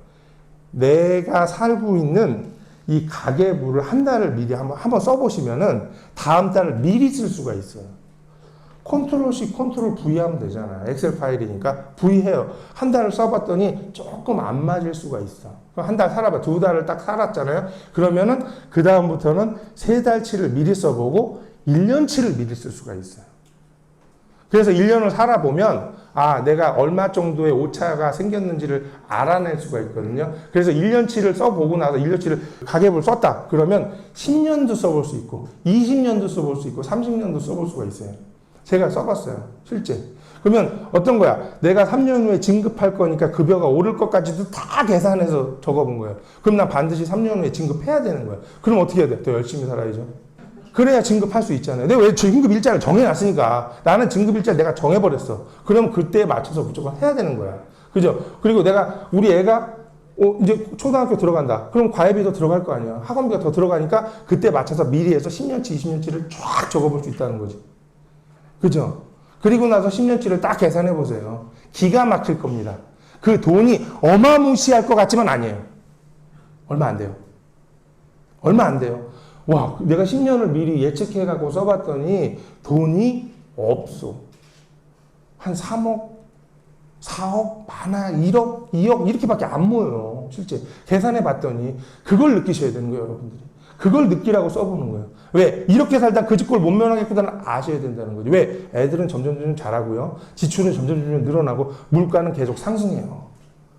내가 살고 있는 이 가계부를 한 달을 미리 한번 써보시면은 다음 달을 미리 쓸 수가 있어요. 컨트롤 C, 컨트롤 V 하면 되잖아요. 엑셀 파일이니까 V 해요. 한 달을 써봤더니 조금 안 맞을 수가 있어. 한 달 살아봐. 2달을 딱 살았잖아요. 그러면은 그 다음부터는 3달치를 미리 써보고 1년치를 미리 쓸 수가 있어요. 그래서 1년을 살아보면 내가 얼마 정도의 오차가 생겼는지를 알아낼 수가 있거든요. 그래서 1년치를 써보고 나서 1년치를 가계부를 썼다. 그러면 10년도 써볼 수 있고 20년도 써볼 수 있고 30년도 써볼 수가 있어요. 제가 써봤어요. 실제. 그러면 어떤 거야? 내가 3년 후에 진급할 거니까 급여가 오를 것까지도 다 계산해서 적어본 거예요. 그럼 난 반드시 3년 후에 진급해야 되는 거예요. 그럼 어떻게 해야 돼? 더 열심히 살아야죠. 그래야 진급할 수 있잖아요. 내가 왜 진급 일자를 정해놨으니까. 나는 진급 일자를 내가 정해버렸어. 그럼 그때에 맞춰서 무조건 해야 되는 거야. 그죠? 그리고 우리 애가 이제 초등학교 들어간다. 그럼 과외비도 들어갈 거 아니야. 학원비가 더 들어가니까 그때 맞춰서 미리 해서 10년치, 20년치를 쫙 적어볼 수 있다는 거지. 그죠? 그리고 나서 10년치를 딱 계산해 보세요. 기가 막힐 겁니다. 그 돈이 어마무시할 것 같지만 아니에요. 얼마 안 돼요. 얼마 안 돼요. 와, 내가 10년을 미리 예측해갖고 써봤더니 돈이 없어. 한 3억, 4억, 많아, 1억, 2억 이렇게밖에 안 모여요. 실제 계산해봤더니 그걸 느끼셔야 되는 거예요, 여러분들이. 그걸 느끼라고 써보는 거예요. 왜? 이렇게 살다 그 집 꼴 못 면하겠구나 아셔야 된다는 거죠. 왜? 애들은 점점 자라고요. 지출은 점점 늘어나고 물가는 계속 상승해요.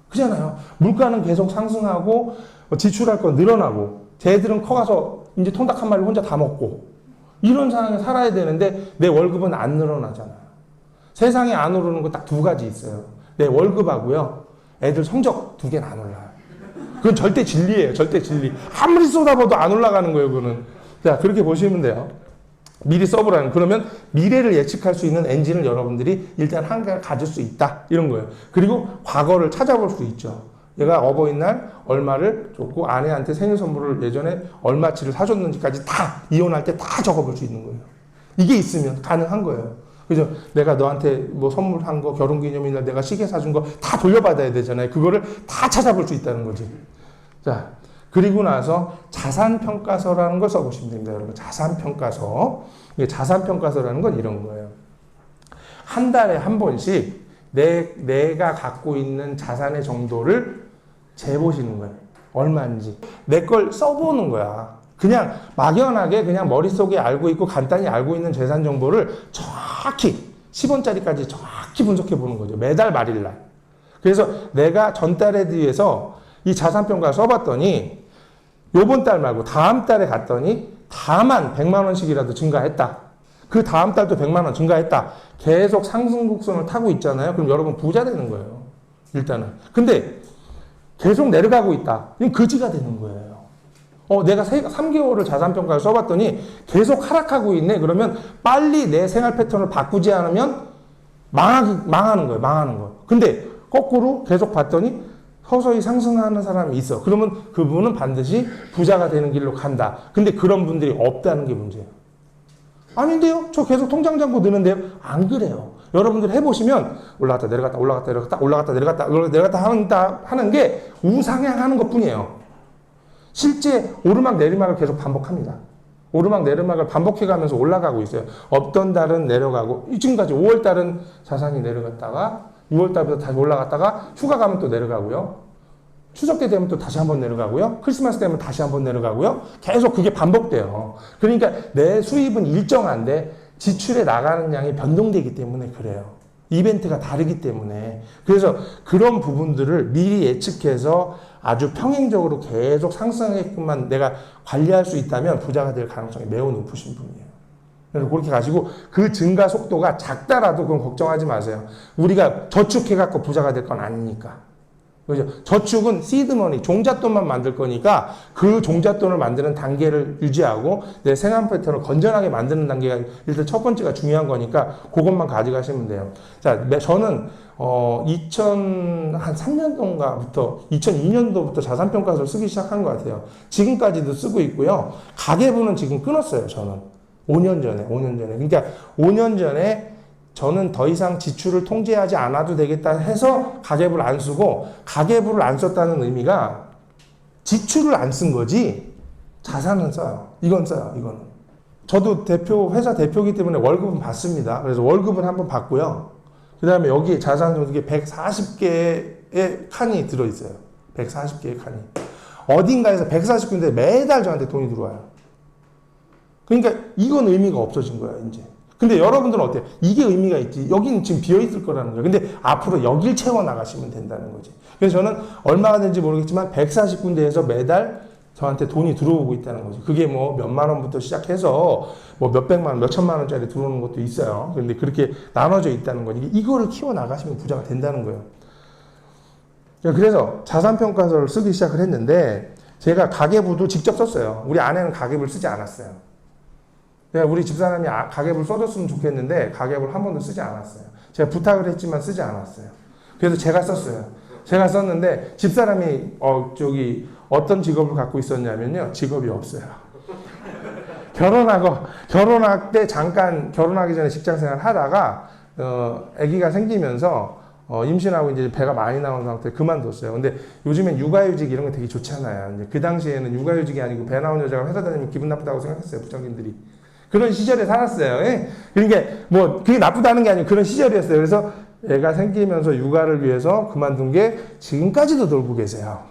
그잖아요. 물가는 계속 상승하고 지출할 건 늘어나고 쟤들은 커가서 이제 통닭 한 마리 혼자 다 먹고 이런 상황에 살아야 되는데 내 월급은 안 늘어나잖아요. 세상에 안 오르는 거 딱 두 가지 있어요. 내 월급하고요. 애들 성적 두 개는 안 올라요. 그건 절대 진리예요. 절대 진리. 아무리 쏟아봐도 안 올라가는 거예요. 그거는. 자, 그렇게 보시면 돼요. 미리 써보라는. 그러면 미래를 예측할 수 있는 엔진을 여러분들이 일단 한가를 가질 수 있다. 이런 거예요. 그리고 과거를 찾아볼 수 있죠. 얘가 어버이날 얼마를 줬고 아내한테 생일 선물을 예전에 얼마치를 사줬는지까지 다 이혼할 때 다 적어볼 수 있는 거예요. 이게 있으면 가능한 거예요. 그죠? 내가 너한테 뭐 선물한 거, 결혼기념일날 내가 시계 사준 거 다 돌려받아야 되잖아요. 그거를 다 찾아볼 수 있다는 거지. 자, 그리고 나서 자산평가서라는 걸 써보시면 됩니다, 여러분. 자산평가서. 자산평가서라는 건 이런 거예요. 한 달에 한 번씩 내가 갖고 있는 자산의 정도를 재보시는 거예요. 얼마인지. 내 걸 써보는 거야. 그냥 막연하게 그냥 머릿속에 알고 있고 간단히 알고 있는 재산 정보를 정확히 10원짜리까지 정확히 분석해 보는 거죠. 매달 말일날. 그래서 내가 전달에 비해서 이 자산평가 써봤더니 요번 달 말고 다음 달에 갔더니 다만 100만 원씩이라도 증가했다. 그 다음 달도 100만 원 증가했다. 계속 상승 곡선을 타고 있잖아요. 그럼 여러분 부자 되는 거예요. 일단은. 근데 계속 내려가고 있다. 이건 거지가 되는 거예요. 내가 3개월을 자산평가를 써봤더니 계속 하락하고 있네. 그러면 빨리 내 생활 패턴을 바꾸지 않으면 망하는 거예요. 망하는 거예요. 근데 거꾸로 계속 봤더니 서서히 상승하는 사람이 있어. 그러면 그분은 반드시 부자가 되는 길로 간다. 근데 그런 분들이 없다는 게 문제예요. 아닌데요? 저 계속 통장 잔고 느는데요? 안 그래요. 여러분들 해보시면 올라갔다 내려갔다 올라갔다 내려갔다 올라갔다 내려갔다 하는 게 우상향하는 것 뿐이에요. 실제 오르막 내리막을 계속 반복합니다. 오르막 내리막을 반복해가면서 올라가고 있어요. 어떤 달은 내려가고 지금까지 5월 달은 자산이 내려갔다가 6월 달부터 다시 올라갔다가 휴가 가면 또 내려가고요. 추석 때 되면 또 다시 한번 내려가고요. 크리스마스 되면 다시 한번 내려가고요. 계속 그게 반복돼요. 그러니까 내 수입은 일정한데 지출에 나가는 양이 변동되기 때문에 그래요. 이벤트가 다르기 때문에. 그래서 그런 부분들을 미리 예측해서 아주 평행적으로 계속 상승하게끔만 내가 관리할 수 있다면 부자가 될 가능성이 매우 높으신 분이에요. 그래서 그렇게 가지고 그 증가 속도가 작다라도 그건 걱정하지 마세요. 우리가 저축해갖고 부자가 될 건 아니니까. 그죠? 저축은 시드머니, 종잣돈만 만들 거니까 그 종잣돈을 만드는 단계를 유지하고 내 생활 패턴을 건전하게 만드는 단계가 일단 첫 번째가 중요한 거니까 그것만 가져가시면 돼요. 자, 저는 2003년도인가부터 2002년도부터 자산평가서를 쓰기 시작한 것 같아요. 지금까지도 쓰고 있고요. 가계부는 지금 끊었어요, 저는. 5년 전에. 그러니까 5년 전에 저는 더 이상 지출을 통제하지 않아도 되겠다 해서 가계부를 안 쓰고 가계부를 안 썼다는 의미가 지출을 안 쓴 거지 자산은 써요. 이건 써요. 이거는. 저도 회사 대표이기 때문에 월급은 받습니다. 그래서 월급은 한번 받고요. 그 다음에 여기 자산 정도에 140개의 칸이 들어있어요. 140개의 칸이. 어딘가에서 140군데 매달 저한테 돈이 들어와요. 그러니까 이건 의미가 없어진 거예요, 이제. 근데 여러분들은 어때요? 이게 의미가 있지. 여기는 지금 비어있을 거라는 거예요. 근데 앞으로 여길 채워나가시면 된다는 거지. 그래서 저는 얼마가 되는지 모르겠지만 140군데에서 매달 저한테 돈이 들어오고 있다는 거지. 그게 뭐 몇만 원부터 시작해서 뭐 몇백만 원, 몇천만 원짜리 들어오는 것도 있어요. 근데 그렇게 나눠져 있다는 거지. 이거를 키워나가시면 부자가 된다는 거예요. 그래서 자산평가서를 쓰기 시작을 했는데 제가 가계부도 직접 썼어요. 우리 아내는 가계부를 쓰지 않았어요. 우리 집사람이 가계부를 써줬으면 좋겠는데 가계부를 한 번도 쓰지 않았어요. 제가 부탁을 했지만 쓰지 않았어요. 그래서 제가 썼어요. 제가 썼는데 집사람이 어떤 직업을 갖고 있었냐면요. 직업이 없어요. 결혼할 때 잠깐 결혼하기 전에 직장생활 하다가 아기가 생기면서 임신하고 이제 배가 많이 나온 상태에 그만뒀어요. 근데 요즘엔 육아휴직 이런 거 되게 좋잖아요. 이제 그 당시에는 육아휴직이 아니고 배 나온 여자가 회사 다니면 기분 나쁘다고 생각했어요. 부장님들이. 그런 시절에 살았어요. 예? 그러니까 뭐 그게 나쁘다는 게 아니고 그런 시절이었어요. 그래서 애가 생기면서 육아를 위해서 그만둔 게 지금까지도 놀고 계세요.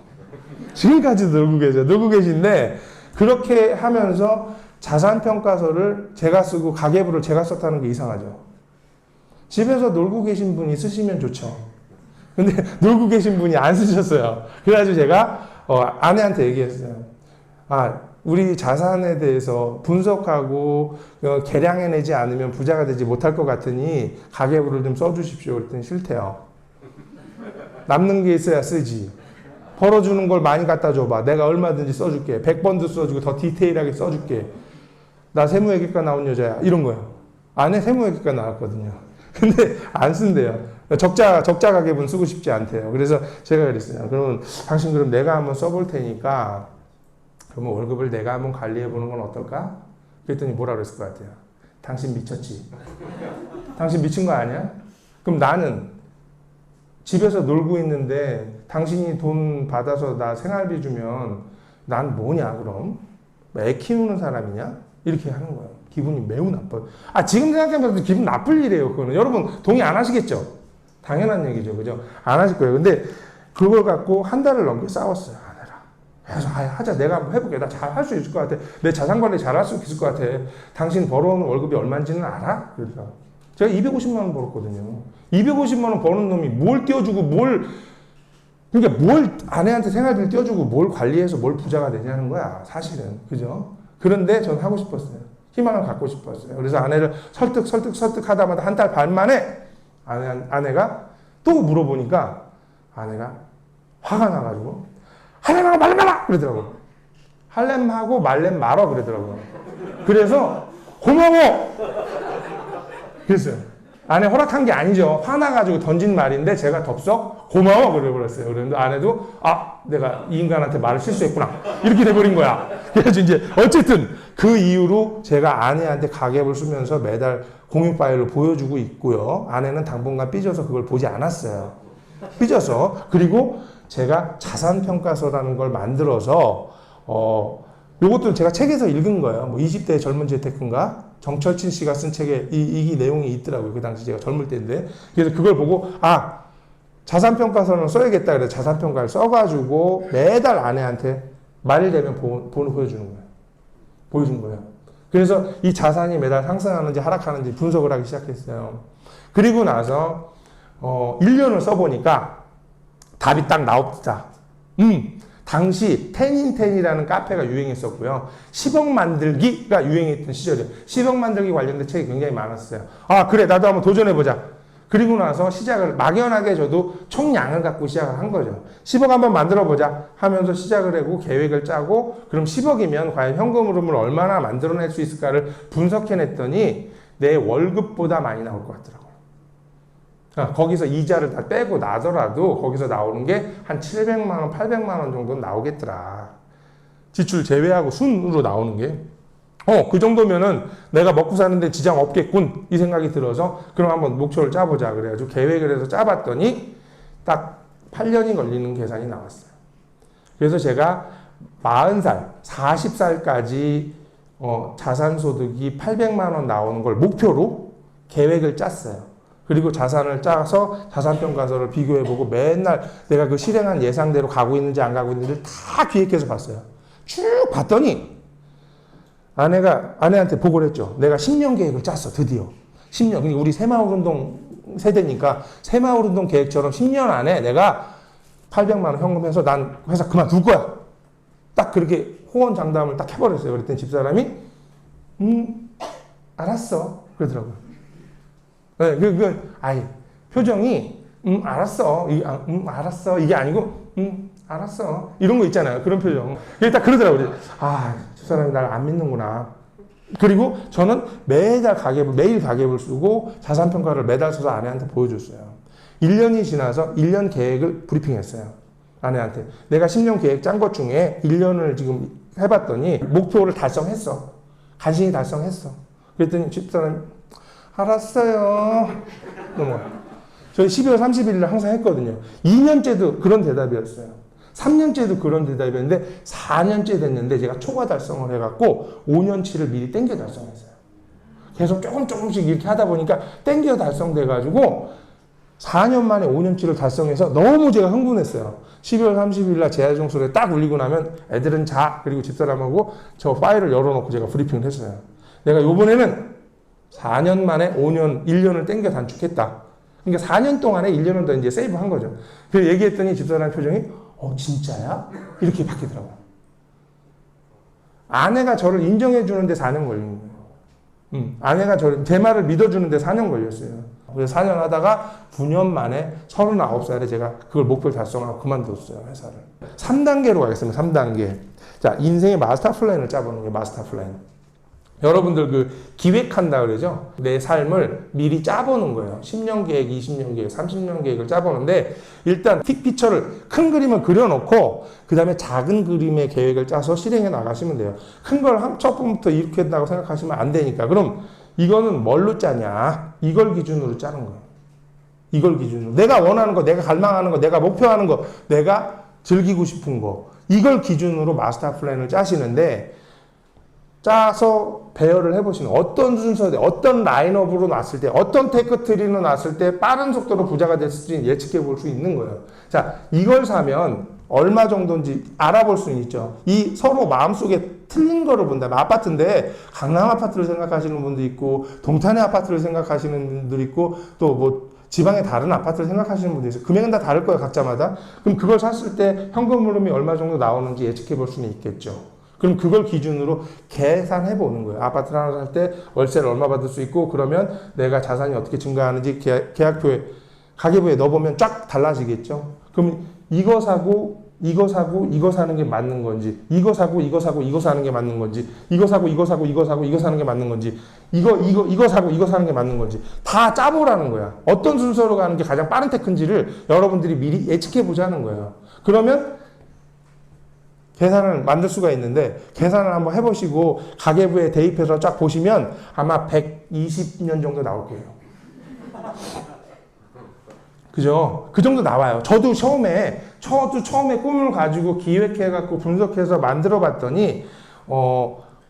지금까지도 놀고 계세요. 놀고 계신데 그렇게 하면서 자산평가서를 제가 쓰고 가계부를 제가 썼다는 게 이상하죠. 집에서 놀고 계신 분이 쓰시면 좋죠. 근데 놀고 계신 분이 안 쓰셨어요. 그래가지고 제가 아내한테 얘기했어요. 우리 자산에 대해서 분석하고 계량해내지 않으면 부자가 되지 못할 것 같으니 가계부를 좀 써주십시오. 그랬더니 싫대요. 남는 게 있어야 쓰지. 벌어주는 걸 많이 갖다 줘봐. 내가 얼마든지 써줄게. 100번도 써주고 더 디테일하게 써줄게. 나 세무회계과 나온 여자야. 이런 거예요. 아내 세무회계과 나왔거든요. 근데 안 쓴대요. 적자 가계부는 쓰고 싶지 않대요. 그래서 제가 그랬어요. 그러면 당신 그럼 내가 한번 써볼 테니까 그러면 월급을 내가 한번 관리해보는 건 어떨까? 그랬더니 뭐라 그랬을 것 같아요? 당신 미쳤지? 당신 미친 거 아니야? 그럼 나는 집에서 놀고 있는데 당신이 돈 받아서 나 생활비 주면 난 뭐냐 그럼? 애 키우는 사람이냐? 이렇게 하는 거예요. 기분이 매우 나빠요. 지금 생각해봐도 기분 나쁠 일이에요. 그거는. 여러분 동의 안 하시겠죠? 당연한 얘기죠. 그죠? 안 하실 거예요. 근데 그걸 갖고 한 달을 넘게 싸웠어요. 그래서 하자. 내가 한번 해볼게. 나 잘 할 수 있을 것 같아. 내 자산관리 잘 할 수 있을 것 같아. 당신 벌어오는 월급이 얼마인지는 알아? 그러니까 제가 250만 원 벌었거든요. 250만 원 버는 놈이 뭘 띄워주고 그러니까 뭘 아내한테 생활비를 띄워주고 뭘 관리해서 뭘 부자가 되냐는 거야. 사실은. 그죠? 그런데 전 하고 싶었어요. 희망을 갖고 싶었어요. 그래서 아내를 설득하다마다 한 달 반 만에 아내가 또 물어보니까 아내가 화가 나가지고 할렘하고 말렘 마라! 그러더라고요. 할렘하고 말렘 말어 그러더라고요. 그래서 고마워! 그랬어요. 아내 허락한 게 아니죠. 화나가지고 던진 말인데 제가 덥석 고마워! 그래버렸어요. 그런데 아내도 내가 이 인간한테 말을 실수했구나. 이렇게 돼버린 거야. 그래서 이제 어쨌든 그 이후로 제가 아내한테 가계부를 쓰면서 매달 공유 파일을 보여주고 있고요. 아내는 당분간 삐져서 그걸 보지 않았어요. 삐져서. 그리고 제가 자산평가서라는 걸 만들어서 요것도 제가 책에서 읽은 거예요. 뭐 20대 젊은 재테크인가? 정철친 씨가 쓴 책에 이 내용이 있더라고요. 그 당시 제가 젊을 때인데. 그래서 그걸 보고 자산평가서는 써야겠다. 그래서 자산평가를 써가지고 매달 아내한테 말이 되면 보여주는 거예요. 보여준 거예요. 그래서 이 자산이 매달 상승하는지 하락하는지 분석을 하기 시작했어요. 그리고 나서 1년을 써보니까 답이 딱 나옵니다. 당시 10in10이라는 카페가 유행했었고요. 10억 만들기가 유행했던 시절이에요. 10억 만들기 관련된 책이 굉장히 많았어요. 그래 나도 한번 도전해보자. 그리고 나서 시작을 막연하게 저도 총량을 갖고 시작을 한 거죠. 10억 한번 만들어보자 하면서 시작을 하고 계획을 짜고 그럼 10억이면 과연 현금 흐름을 얼마나 만들어낼 수 있을까를 분석해냈더니 내 월급보다 많이 나올 것 같더라고요. 거기서 이자를 다 빼고 나더라도 거기서 나오는 게 한 700만 원, 800만 원 정도는 나오겠더라. 지출 제외하고 순으로 나오는 게. 그 정도면은 내가 먹고 사는데 지장 없겠군. 이 생각이 들어서 그럼 한번 목표를 짜보자. 그래가지고 계획을 해서 짜봤더니 딱 8년이 걸리는 계산이 나왔어요. 그래서 제가 40살, 40살까지 자산소득이 800만 원 나오는 걸 목표로 계획을 짰어요. 그리고 자산을 짜서 자산평가서를 비교해보고 맨날 내가 그 실행한 예상대로 가고 있는지 안 가고 있는지를 다 기획해서 봤어요. 쭉 봤더니 아내한테 보고를 했죠. 내가 10년 계획을 짰어, 드디어. 10년. 그러니까 우리 새마을운동 세대니까 새마을운동 계획처럼 10년 안에 내가 800만 원 현금해서 난 회사 그만둘 거야. 딱 그렇게 호언장담을 딱 해버렸어요. 그랬더니 집사람이 알았어. 그러더라고요. 네, 표정이, 알았어. 알았어. 이게 아니고, 알았어. 이런 거 있잖아요. 그런 표정. 딱 그러더라고요. 집사람이 날 안 믿는구나. 그리고 저는 매일 가계부를 쓰고 자산평가를 매달 써서 아내한테 보여줬어요. 1년이 지나서 1년 계획을 브리핑했어요. 아내한테. 내가 10년 계획 짠 것 중에 1년을 지금 해봤더니 목표를 달성했어. 간신히 달성했어. 그랬더니 집사람이 알았어요. 저희 12월 31일 날 항상 했거든요. 2년째도 그런 대답이었어요. 3년째도 그런 대답이었는데 4년째 됐는데 제가 초과 달성을 해갖고 5년치를 미리 땡겨 달성했어요. 계속 조금씩 이렇게 하다 보니까 땡겨 달성돼가지고 4년 만에 5년치를 달성해서 너무 제가 흥분했어요. 12월 30일 날 제야종 소리가 딱 울리고 나면 애들은 자, 그리고 집사람하고 저 파일을 열어놓고 제가 브리핑을 했어요. 내가 요번에는 4년 만에 5년, 1년을 땡겨 단축했다. 그러니까 4년 동안에 1년을 더 이제 세이브 한 거죠. 그래서 얘기했더니 집사람 표정이 진짜야? 이렇게 바뀌더라고요. 아내가 저를 인정해 주는데 4년 걸린 거예요. 아내가 제 말을 믿어주는데 4년 걸렸어요. 그래서 4년 하다가 9년 만에 39살에 제가 그걸 목표를 달성하고 그만뒀어요, 회사를. 3단계로 가겠습니다. 3단계. 자, 인생의 마스터 플랜을 짜보는 게 마스터 플랜. 여러분들 그 기획한다 그러죠? 내 삶을 미리 짜보는 거예요. 10년 계획, 20년 계획, 30년 계획을 짜보는데 일단 픽피처를 큰 그림을 그려놓고 그 다음에 작은 그림의 계획을 짜서 실행해 나가시면 돼요. 큰 걸 첫 번부터 이렇게 한다고 생각하시면 안 되니까. 그럼 이거는 뭘로 짜냐? 이걸 기준으로 짜는 거예요. 이걸 기준으로. 내가 원하는 거, 내가 갈망하는 거, 내가 목표하는 거, 내가 즐기고 싶은 거. 이걸 기준으로 마스터 플랜을 짜시는데 짜서 배열을 해보시는 어떤 순서대, 어떤 라인업으로 놨을 때, 어떤 테크트리로 놨을 때 빠른 속도로 부자가 됐을지 예측해 볼 수 있는 거예요. 자, 이걸 사면 얼마 정도인지 알아볼 수는 있죠. 이 서로 마음속에 틀린 거를 본다면 아파트인데 강남 아파트를 생각하시는 분도 있고 동탄의 아파트를 생각하시는 분도 있고 또 뭐 지방의 다른 아파트를 생각하시는 분도 있어요. 금액은 다 다를 거예요, 각자마다. 그럼 그걸 샀을 때 현금 흐름이 얼마 정도 나오는지 예측해 볼 수는 있겠죠. 그럼 그걸 기준으로 계산해 보는 거예요. 아파트를 하나 살 때 월세를 얼마 받을 수 있고 그러면 내가 자산이 어떻게 증가하는지 계약표에 가계부에 넣어보면 쫙 달라지겠죠. 그럼 이거 사고 이거 사고 이거 사는 게 맞는 건지 이거 사고 이거 사고 이거 사는 게 맞는 건지 이거 사고 이거 사고 이거 사고 이거 사는 게 맞는 건지 이거 사고 이거 사는 게 맞는 건지 다 짜보라는 거야. 어떤 순서로 가는 게 가장 빠른 테크인지를 여러분들이 미리 예측해 보자는 거예요. 그러면 계산을 만들 수가 있는데 계산을 한번 해보시고 가계부에 대입해서 쫙 보시면 아마 120년 정도 나올 거예요. 그죠? 그 정도 나와요. 저도 처음에 꿈을 가지고 기획해갖고 분석해서 만들어 봤더니,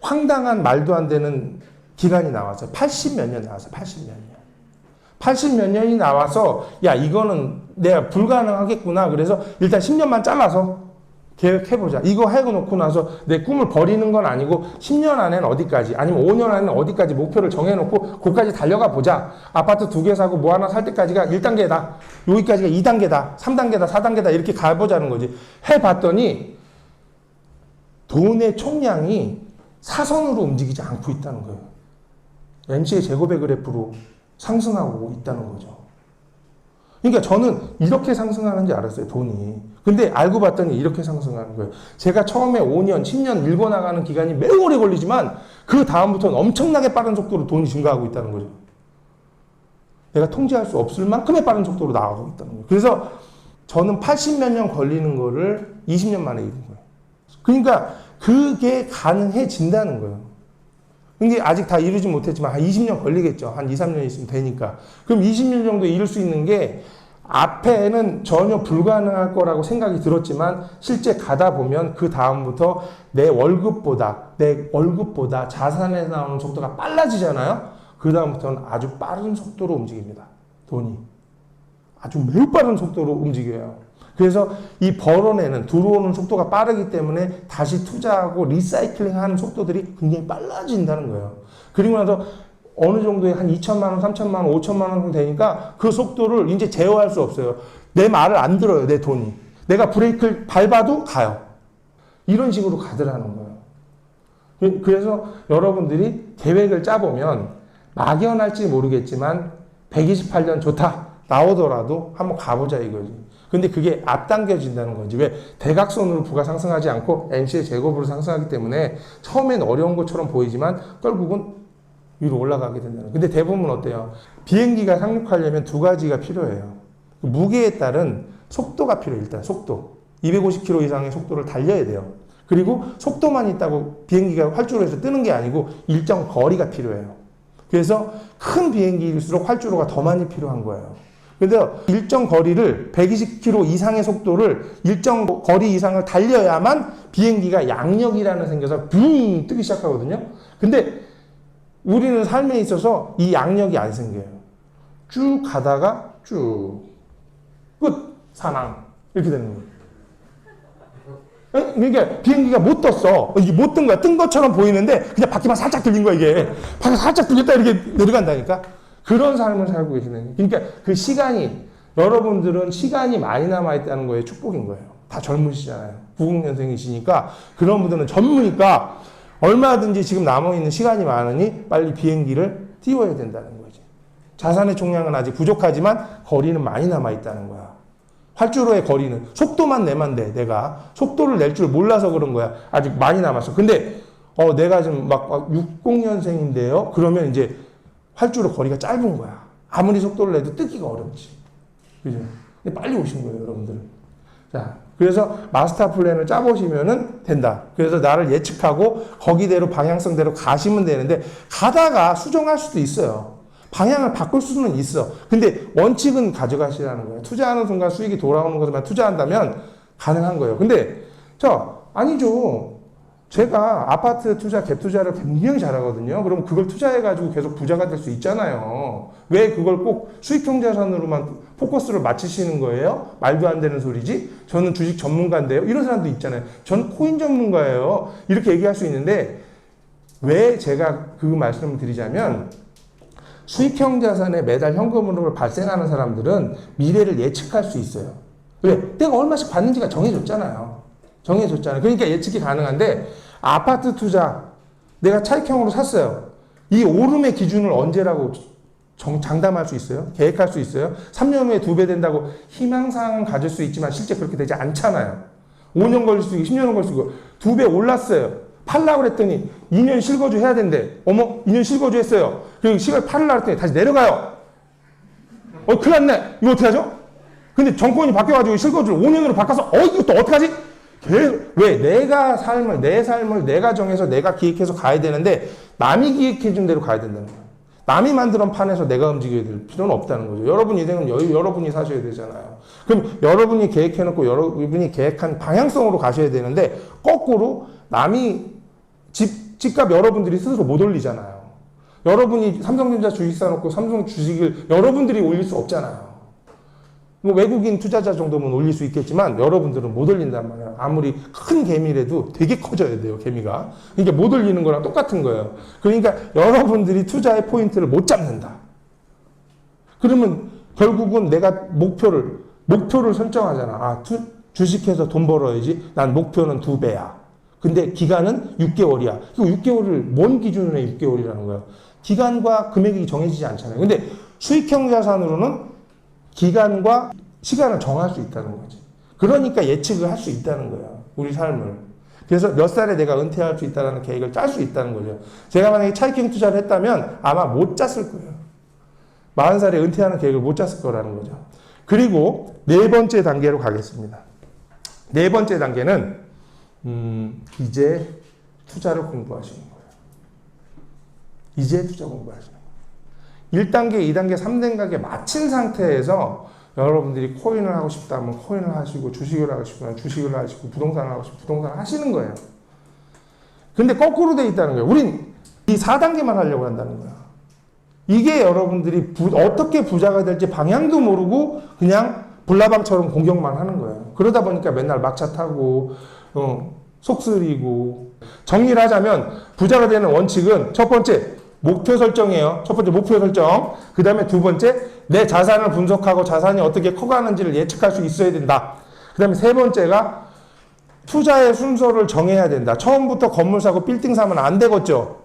황당한 말도 안 되는 기간이 나왔어요. 80 몇 년 나왔어요. 80 몇 년. 80 몇 년이 나와서, 야, 이거는 내가 불가능하겠구나. 그래서 일단 10년만 잘라서 계획해보자. 이거 해놓고 나서 내 꿈을 버리는 건 아니고 10년 안에는 어디까지 아니면 5년 안에는 어디까지 목표를 정해놓고 거기까지 달려가 보자. 아파트 2개 사고 뭐 하나 살 때까지가 1단계다. 여기까지가 2단계다. 3단계다. 4단계다. 이렇게 가보자는 거지. 해봤더니 돈의 총량이 사선으로 움직이지 않고 있다는 거예요. NC의 제곱의 그래프로 상승하고 있다는 거죠. 그러니까 저는 이렇게 상승하는 줄 알았어요, 돈이. 근데 알고 봤더니 이렇게 상승하는 거예요. 제가 처음에 5년, 10년 읽어나가는 기간이 매우 오래 걸리지만 그 다음부터는 엄청나게 빠른 속도로 돈이 증가하고 있다는 거죠. 내가 통제할 수 없을 만큼의 빠른 속도로 나가고 있다는 거예요. 그래서 저는 80 몇 년 걸리는 거를 20년 만에 이룬 거예요. 그러니까 그게 가능해진다는 거예요. 근데 아직 다 이루지 못했지만 한 20년 걸리겠죠. 한 2, 3년 있으면 되니까. 그럼 20년 정도 이룰 수 있는 게 앞에는 전혀 불가능할 거라고 생각이 들었지만 실제 가다 보면 그 다음부터 내 월급보다 자산에 나오는 속도가 빨라지잖아요. 그 다음부터는 아주 빠른 속도로 움직입니다. 돈이. 아주 매우 빠른 속도로 움직여요. 그래서 이 벌어내는 들어오는 속도가 빠르기 때문에 다시 투자하고 리사이클링하는 속도들이 굉장히 빨라진다는 거예요. 그리고 나서 어느 정도에 한 2천만 원, 3천만 원, 5천만 원 정도 되니까 그 속도를 이제 제어할 수 없어요. 내 말을 안 들어요, 내 돈이. 내가 브레이크를 밟아도 가요. 이런 식으로 가더라는 거예요. 그래서 여러분들이 계획을 짜보면 막연할지 모르겠지만 128년 좋다 나오더라도 한번 가보자 이거지. 근데 그게 앞당겨진다는 거지. 왜? 대각선으로 부가 상승하지 않고 NC의 제곱으로 상승하기 때문에 처음엔 어려운 것처럼 보이지만 결국은 위로 올라가게 된다는. 근데 대부분 어때요? 비행기가 상륙하려면 두 가지가 필요해요. 무게에 따른 속도가 필요해요. 일단 속도. 250km 이상의 속도를 달려야 돼요. 그리고 속도만 있다고 비행기가 활주로에서 뜨는 게 아니고 일정 거리가 필요해요. 그래서 큰 비행기일수록 활주로가 더 많이 필요한 거예요. 근데 일정 거리를 120km 이상의 속도를 일정 거리 이상을 달려야만 비행기가 양력이라는 생겨서 붕 뜨기 시작하거든요. 근데 우리는 삶에 있어서 이 양력이 안 생겨요. 쭉 가다가 쭉 끝 사망 이렇게 되는 거예요. 그러니까 비행기가 못 떴어. 이게 못 뜬 거야. 뜬 것처럼 보이는데 그냥 바퀴만 살짝 들린 거야 이게. 바퀴 살짝 들렸다 이렇게 내려간다니까. 그런 삶을 살고 계시는. 그러니까 그 시간이 여러분들은 시간이 많이 남아 있다는 거에 축복인 거예요. 다 젊으시잖아요. 90년생이시니까 그런 분들은 젊으니까 얼마든지 지금 남아 있는 시간이 많으니 빨리 비행기를 띄워야 된다는 거지. 자산의 총량은 아직 부족하지만 거리는 많이 남아 있다는 거야. 활주로의 거리는 속도만 내면 돼. 내가 속도를 낼 줄 몰라서 그런 거야. 아직 많이 남았어. 근데 내가 지금 막 60년생인데요. 그러면 이제 활주로 거리가 짧은 거야. 아무리 속도를 내도 뜨기가 어렵지. 그죠? 근데 빨리 오신 거예요, 여러분들. 자, 그래서 마스터 플랜을 짜보시면은 된다. 그래서 나를 예측하고 거기대로 방향성대로 가시면 되는데 가다가 수정할 수도 있어요. 방향을 바꿀 수는 있어. 근데 원칙은 가져가시라는 거예요. 투자하는 순간 수익이 돌아오는 것만 투자한다면 가능한 거예요. 근데 아니죠. 제가 아파트 투자, 갭 투자를 굉장히 잘하거든요. 그럼 그걸 투자해가지고 계속 부자가 될 수 있잖아요. 왜 그걸 꼭 수익형 자산으로만 포커스를 맞추시는 거예요? 말도 안 되는 소리지? 저는 주식 전문가인데요. 이런 사람도 있잖아요. 전 코인 전문가예요. 이렇게 얘기할 수 있는데 왜 제가 그 말씀을 드리자면 수익형 자산에 매달 현금으로 발생하는 사람들은 미래를 예측할 수 있어요. 왜? 내가 얼마씩 받는지가 정해졌잖아요. 그러니까 예측이 가능한데 아파트 투자 내가 차익형으로 샀어요. 이 오름의 기준을 언제라고 장담할 수 있어요? 계획할 수 있어요? 3년 후에 2배 된다고 희망사항은 가질 수 있지만 실제 그렇게 되지 않잖아요. 5년 걸릴 수 있고 10년은 걸릴 수 있고 2배 올랐어요. 팔라고 그랬더니 2년 실거주 해야 된대. 2년 실거주 했어요. 그리고 10월 8일 날 했더니 다시 내려가요. 큰일 났네. 이거 어떻게 하죠? 근데 정권이 바뀌어가지고 실거주를 5년으로 바꿔서 이것도 어떡하지? 왜? 내 삶을 내가 정해서 내가 기획해서 가야 되는데 남이 기획해준 대로 가야 된다는 거예요. 남이 만드는 판에서 내가 움직여야 될 필요는 없다는 거죠. 여러분 인생은 여러분이 사셔야 되잖아요. 그럼 여러분이 계획해놓고 여러분이 계획한 방향성으로 가셔야 되는데 거꾸로 남이 집값 여러분들이 스스로 못 올리잖아요. 여러분이 삼성전자 주식 사놓고 삼성 주식을 여러분들이 올릴 수 없잖아요. 뭐 외국인 투자자 정도면 올릴 수 있겠지만 여러분들은 못 올린단 말이에요. 아무리 큰 개미라도 되게 커져야 돼요, 개미가. 그러니까 못 올리는 거랑 똑같은 거예요. 그러니까 여러분들이 투자의 포인트를 못 잡는다. 그러면 결국은 내가 목표를 설정하잖아. 주식해서 돈 벌어야지. 난 목표는 2배야. 근데 기간은 6개월이야. 그 6개월을 뭔 기준으로 6개월이라는 거예요? 기간과 금액이 정해지지 않잖아요. 근데 수익형 자산으로는 기간과 시간을 정할 수 있다는 거지. 그러니까 예측을 할 수 있다는 거예요. 우리 삶을. 그래서 몇 살에 내가 은퇴할 수 있다는 계획을 짤 수 있다는 거죠. 제가 만약에 차익형 투자를 했다면 아마 못 짰을 거예요. 40살에 은퇴하는 계획을 못 짰을 거라는 거죠. 그리고 네 번째 단계로 가겠습니다. 네 번째 단계는 이제 투자를 공부하시는 거예요. 이제 투자 공부하시는 거예요. 1단계, 2단계, 3단계 마친 상태에서 여러분들이 코인을 하고 싶다면 코인을 하시고 주식을 하고 싶으면 주식을 하시고 부동산을 하고 싶으면 부동산을 하시는 거예요. 근데 거꾸로 돼 있다는 거예요. 우린 이 4단계만 하려고 한다는 거야. 이게 여러분들이 어떻게 부자가 될지 방향도 모르고 그냥 불나방처럼 공격만 하는 거예요. 그러다 보니까 맨날 막차 타고 속 쓰리고. 정리를 하자면 부자가 되는 원칙은 첫 번째 목표 설정이에요. 첫 번째 목표 설정. 그 다음에 두 번째 내 자산을 분석하고 자산이 어떻게 커가는지를 예측할 수 있어야 된다. 그 다음에 세 번째가 투자의 순서를 정해야 된다. 처음부터 건물 사고 빌딩 사면 안 되겠죠.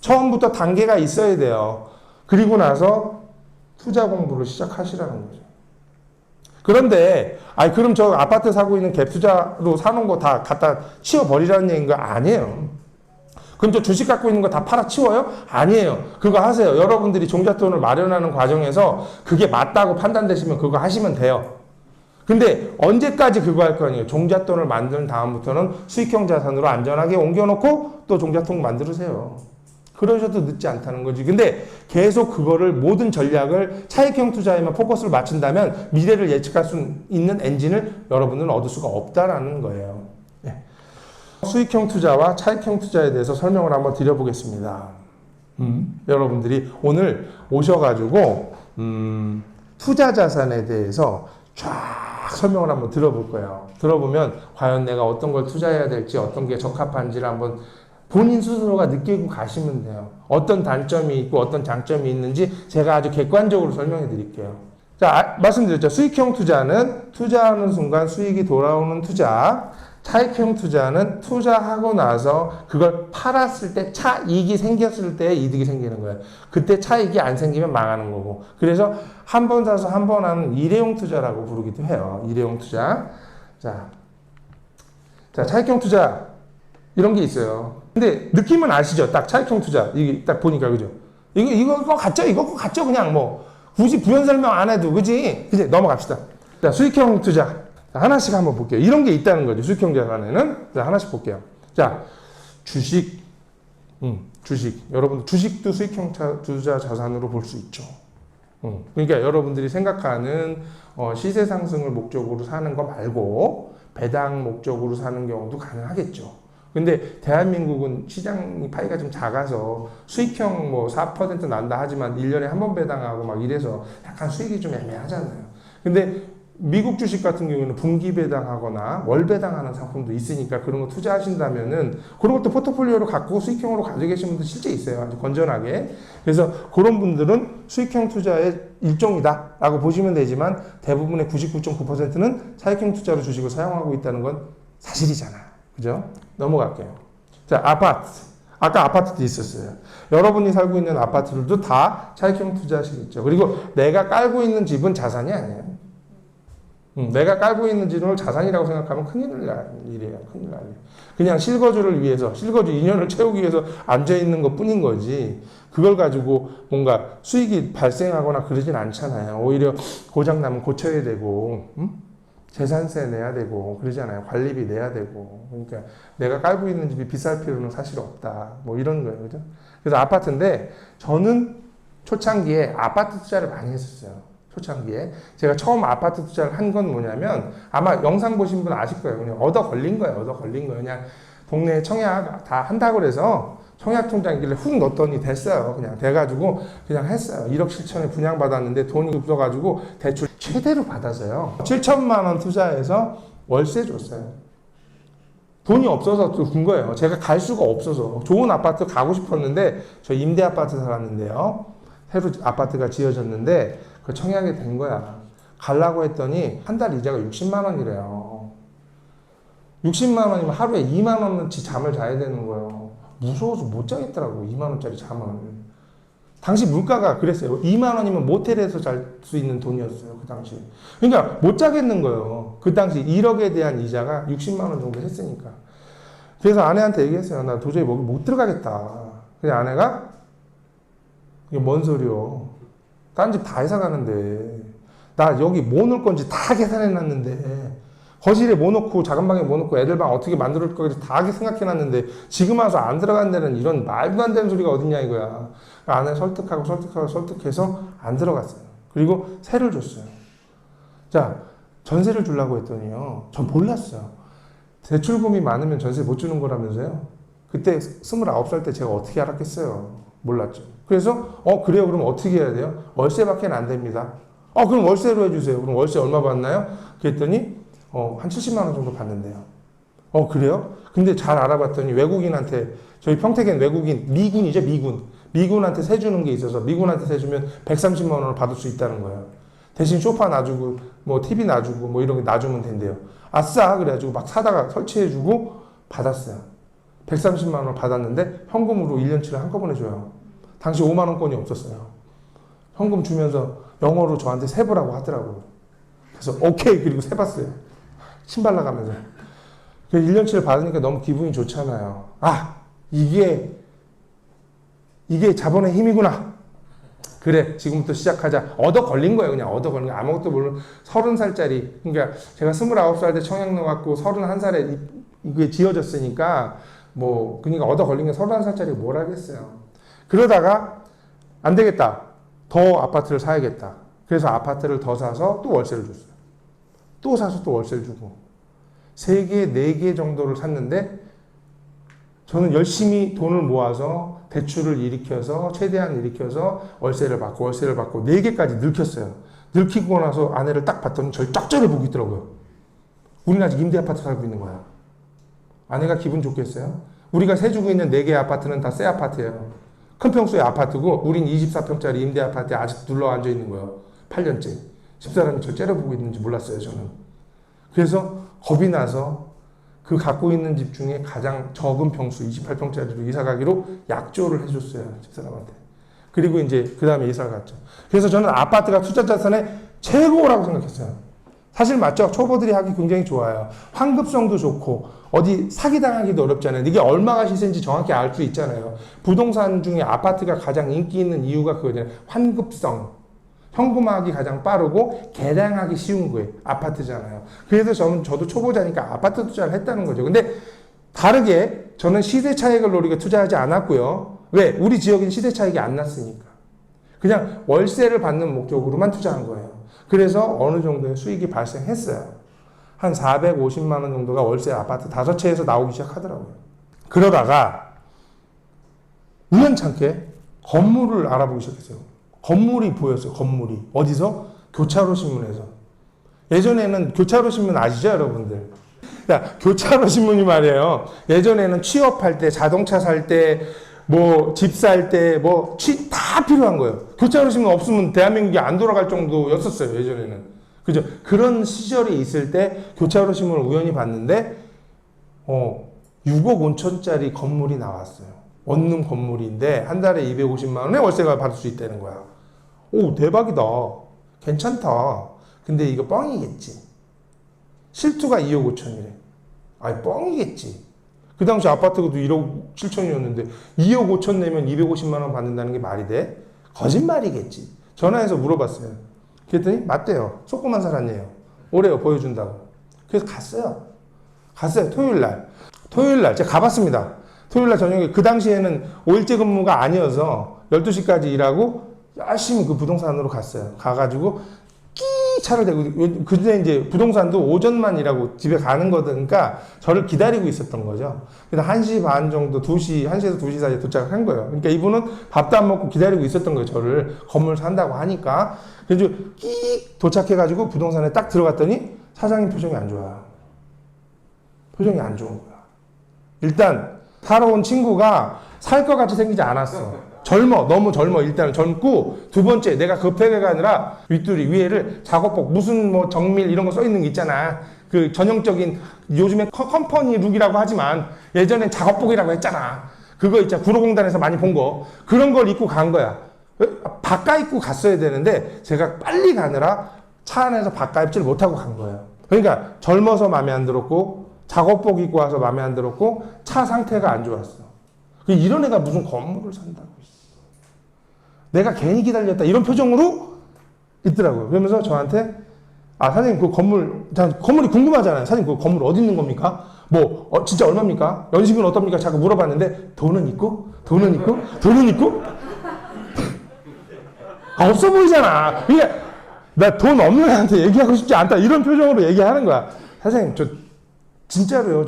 처음부터 단계가 있어야 돼요. 그리고 나서 투자 공부를 시작하시라는 거죠. 그런데 그럼 저 아파트 사고 있는 갭 투자로 사놓은 거 다 갖다 치워버리라는 얘기인가? 아니에요. 그럼 저 주식 갖고 있는 거 다 팔아 치워요? 아니에요. 그거 하세요. 여러분들이 종잣돈을 마련하는 과정에서 그게 맞다고 판단되시면 그거 하시면 돼요. 근데 언제까지 그거 할 거 아니에요? 종잣돈을 만든 다음부터는 수익형 자산으로 안전하게 옮겨놓고 또 종잣돈 만들으세요. 그러셔도 늦지 않다는 거지. 근데 계속 그거를 모든 전략을 차익형 투자에만 포커스를 맞춘다면 미래를 예측할 수 있는 엔진을 여러분들은 얻을 수가 없다라는 거예요. 네. 수익형 투자와 차익형 투자에 대해서 설명을 한번 드려보겠습니다. 여러분들이 오늘 오셔가지고 투자 자산에 대해서 쫙 설명을 한번 들어볼 거예요. 들어보면 과연 내가 어떤 걸 투자해야 될지 어떤 게 적합한지를 한번 본인 스스로가 느끼고 가시면 돼요. 어떤 단점이 있고 어떤 장점이 있는지 제가 아주 객관적으로 설명해 드릴게요. 자, 말씀드렸죠. 수익형 투자는 투자하는 순간 수익이 돌아오는 투자. 차익형 투자는 투자하고 나서 그걸 팔았을 때 차익이 생겼을 때 이득이 생기는 거예요. 그때 차익이 안 생기면 망하는 거고. 그래서 한 번 사서 한 번 하는 일회용 투자라고 부르기도 해요. 일회용 투자. 자, 차익형 투자 이런 게 있어요. 근데 느낌은 아시죠? 딱 차익형 투자 이게 딱 보니까 그죠? 이거 같죠? 이거 같죠? 그냥 뭐 굳이 부연 설명 안 해도 그지? 넘어갑시다. 자, 수익형 투자. 하나씩 한번 볼게요. 이런 게 있다는 거죠. 수익형 자산에는. 자, 하나씩 볼게요. 자, 주식. 주식. 여러분, 주식도 수익형 투자 자산으로 볼 수 있죠. 그러니까 여러분들이 생각하는 시세 상승을 목적으로 사는 거 말고 배당 목적으로 사는 경우도 가능하겠죠. 근데 대한민국은 시장 파이가 좀 작아서 수익형 뭐 4% 난다 하지만 1년에 한 번 배당하고 막 이래서 약간 수익이 좀 애매하잖아요. 근데 미국 주식 같은 경우는 분기 배당하거나 월 배당하는 상품도 있으니까 그런 거 투자하신다면은 그런 것도 포트폴리오로 갖고 수익형으로 가지고 계신 분들 실제 있어요. 아주 건전하게. 그래서 그런 분들은 수익형 투자의 일종이다라고 보시면 되지만 대부분의 99.9%는 차익형 투자로 주식을 사용하고 있다는 건 사실이잖아요. 그죠? 넘어갈게요. 자, 아파트. 아까 아파트도 있었어요. 여러분이 살고 있는 아파트들도 다 차익형 투자시겠죠. 그리고 내가 깔고 있는 집은 자산이 아니에요. 내가 깔고 있는 집을 자산이라고 생각하면 큰일 날 일이에요. 큰일 날 일. 그냥 실거주를 위해서, 실거주 2년을 채우기 위해서 앉아있는 것 뿐인 거지. 그걸 가지고 뭔가 수익이 발생하거나 그러진 않잖아요. 오히려 고장나면 고쳐야 되고, 재산세 내야 되고, 그러잖아요. 관리비 내야 되고. 그러니까 내가 깔고 있는 집이 비쌀 필요는 사실 없다. 뭐 이런 거예요. 그죠? 그래서 아파트인데, 저는 초창기에 아파트 투자를 많이 했었어요. 초창기에. 제가 처음 아파트 투자를 한 건 뭐냐면 아마 영상 보신 분 아실 거예요. 그냥 얻어 걸린 거예요. 그냥 동네에 청약 다 한다고 그래서 청약 통장길래 훅 넣었더니 됐어요. 그냥 돼가지고 그냥 했어요. 1억 7천에 분양받았는데 돈이 없어가지고 대출 최대로 받아서요. 7천만 원 투자해서 월세 줬어요. 돈이 없어서 준 거예요. 제가 갈 수가 없어서. 좋은 아파트 가고 싶었는데 저 임대 아파트 살았는데요. 새로 아파트가 지어졌는데 그 청약이 된 거야. 가려고 했더니 한 달 이자가 60만 원이래요. 60만 원이면 하루에 2만 원어치 잠을 자야 되는 거예요. 무서워서 못 자겠더라고. 2만 원짜리 잠을. 당시 물가가 그랬어요. 2만 원이면 모텔에서 잘 수 있는 돈이었어요. 그 당시. 그러니까 못 자겠는 거예요. 그 당시 1억에 대한 이자가 60만 원 정도 했으니까. 그래서 아내한테 얘기했어요. 나 도저히 못 들어가겠다. 그냥 아내가 이게 뭔 소리요. 딴 집 다 이사 가는데 나 여기 뭐 넣을 건지 다 계산해 놨는데 거실에 뭐 넣고 작은 방에 뭐 넣고 애들 방 어떻게 만들 건지 다 생각해 놨는데 지금 와서 안 들어간 데는 이런 말도 안 되는 소리가 어딨냐 이거야. 아내 설득해서 안 들어갔어요. 그리고 세를 줬어요. 자, 전세를 주려고 했더니요. 전 몰랐어요. 대출금이 많으면 전세 못 주는 거라면서요. 그때 29살 때 제가 어떻게 알았겠어요. 몰랐죠. 그래서 그래요? 그럼 어떻게 해야 돼요? 월세밖에 안 됩니다. 그럼 월세로 해주세요. 그럼 월세 얼마 받나요? 그랬더니 한 70만 원 정도 받는데요. 그래요? 근데 잘 알아봤더니 외국인한테 저희 평택엔 외국인 미군이죠. 미군한테 세 주는 게 있어서 미군한테 세 주면 130만 원을 받을 수 있다는 거예요. 대신 소파 놔주고 뭐 TV 놔주고 뭐 이런 거 놔주면 된대요. 아싸 그래가지고 막 사다가 설치해주고 받았어요. 130만 원을 받았는데 현금으로 1년치를 한꺼번에 줘요. 당시 5만 원권이 없었어요. 현금 주면서 영어로 저한테 세보라고 하더라고요. 그래서 오케이 그리고 세봤어요. 신발 나가면서. 1년치를 받으니까 너무 기분이 좋잖아요. 이게 자본의 힘이구나. 그래 지금부터 시작하자. 얻어 걸린 거예요. 그냥 얻어 걸린 거. 아무것도 모르는 30살짜리. 그러니까 제가 29살 때 청약 넣어갖고 31살에 이게 지어졌으니까 그러니까 얻어 걸린 게 31살짜리 뭘 하겠어요. 그러다가 안 되겠다. 더 아파트를 사야겠다. 그래서 아파트를 더 사서 또 월세를 줬어요. 또 사서 또 월세를 주고 3개, 4개 정도를 샀는데 저는 열심히 돈을 모아서 대출을 일으켜서 최대한 일으켜서 월세를 받고 4개까지 늙혔어요. 늙히고 나서 아내를 딱 봤더니 저를 쫙 째려보고 있더라고요. 우리는 아직 임대 아파트 살고 있는 거야. 아내가 기분 좋겠어요? 우리가 세주고 있는 4개 아파트는 다 새 아파트예요. 큰 평수의 아파트고 우린 24평짜리 임대 아파트에 아직 눌러 앉아 있는 거예요. 8년째. 집사람이 저를 째려보고 있는지 몰랐어요, 저는. 그래서 겁이 나서 그 갖고 있는 집 중에 가장 적은 평수 28평짜리로 이사 가기로 약조를 해줬어요, 집사람한테. 그리고 이제 그 다음에 이사를 갔죠. 그래서 저는 아파트가 투자 자산의 최고라고 생각했어요. 사실 맞죠? 초보들이 하기 굉장히 좋아요. 환급성도 좋고 어디 사기당하기도 어렵잖아요. 이게 얼마가 시세인지 정확히 알 수 있잖아요. 부동산 중에 아파트가 가장 인기 있는 이유가 그거잖아요. 환급성. 현금화하기 가장 빠르고 개량하기 쉬운 거예요. 아파트잖아요. 그래서 저도 초보자니까 아파트 투자를 했다는 거죠. 근데 다르게 저는 시세 차익을 노리고 투자하지 않았고요. 왜? 우리 지역엔 시세 차익이 안 났으니까. 그냥 월세를 받는 목적으로만 투자한 거예요. 그래서 어느 정도의 수익이 발생했어요. 한 450만 원 정도가 월세 아파트 5채에서 나오기 시작하더라고요. 그러다가 우연찮게 건물을 알아보기 시작했어요. 건물이 보였어요. 건물이. 어디서? 교차로 신문에서. 예전에는 교차로 신문 아시죠, 여러분들? 야, 교차로 신문이 말이에요. 예전에는 취업할 때, 자동차 살 때, 집 살 때, 다 필요한 거예요. 교차로 신문 없으면 대한민국이 안 돌아갈 정도였었어요, 예전에는. 그죠? 그런 시절이 있을 때 교차로 신문을 우연히 봤는데, 6억 5천짜리 건물이 나왔어요. 원룸 건물인데, 한 달에 250만 원에 월세가 받을 수 있다는 거야. 오, 대박이다. 괜찮다. 근데 이거 뻥이겠지. 실투가 2억 5천이래. 아니, 뻥이겠지. 그 당시 아파트가 1억 7천이었는데 2억 5천 내면 250만 원 받는다는 게 말이 돼? 거짓말이겠지. 전화해서 물어봤어요. 그랬더니 맞대요. 속고만 살았네요. 오래요. 보여준다고. 그래서 갔어요. 토요일 날 제가 가봤습니다. 토요일 날 저녁에 그 당시에는 5일제 근무가 아니어서 12시까지 일하고 열심히 그 부동산으로 갔어요. 가가지고 차를 대고, 근데 이제 부동산도 오전만 일하고 집에 가는 거니까 저를 기다리고 있었던 거죠. 그래서 1시 반 정도, 1시에서 2시 사이에 도착을 한 거예요. 그러니까 이분은 밥도 안 먹고 기다리고 있었던 거예요. 저를 건물 산다고 하니까. 그래서 도착해가지고 부동산에 딱 들어갔더니 사장님 표정이 안 좋아요. 표정이 안 좋은 거야. 일단, 사러 온 친구가 살 것 같이 생기지 않았어. 너무 젊어. 일단은 젊고, 두 번째, 내가 급하게가 아니라 윗줄이 위에를 작업복, 무슨 정밀 이런 거 써 있는 게 있잖아. 그 전형적인, 요즘에 컴퍼니 룩이라고 하지만 예전엔 작업복이라고 했잖아. 그거 있잖아. 구로공단에서 많이 본 거. 그런 걸 입고 간 거야. 바깥 입고 갔어야 되는데 제가 빨리 가느라 차 안에서 바깥 입지를 못하고 간 거예요. 그러니까 젊어서 마음에 안 들었고, 작업복 입고 와서 마음에 안 들었고, 차 상태가 안 좋았어. 이런 애가 무슨 건물을 산다고. 내가 괜히 기다렸다. 이런 표정으로 있더라고요. 그러면서 저한테, 사장님, 그 건물이 궁금하잖아요. 사장님, 그 건물 어디 있는 겁니까? 진짜 얼마입니까? 연식은 어떻습니까? 자꾸 물어봤는데, 돈은 있고? 없어 보이잖아. 그러니까, 나 돈 없는 애한테 얘기하고 싶지 않다. 이런 표정으로 얘기하는 거야. 사장님, 진짜로요.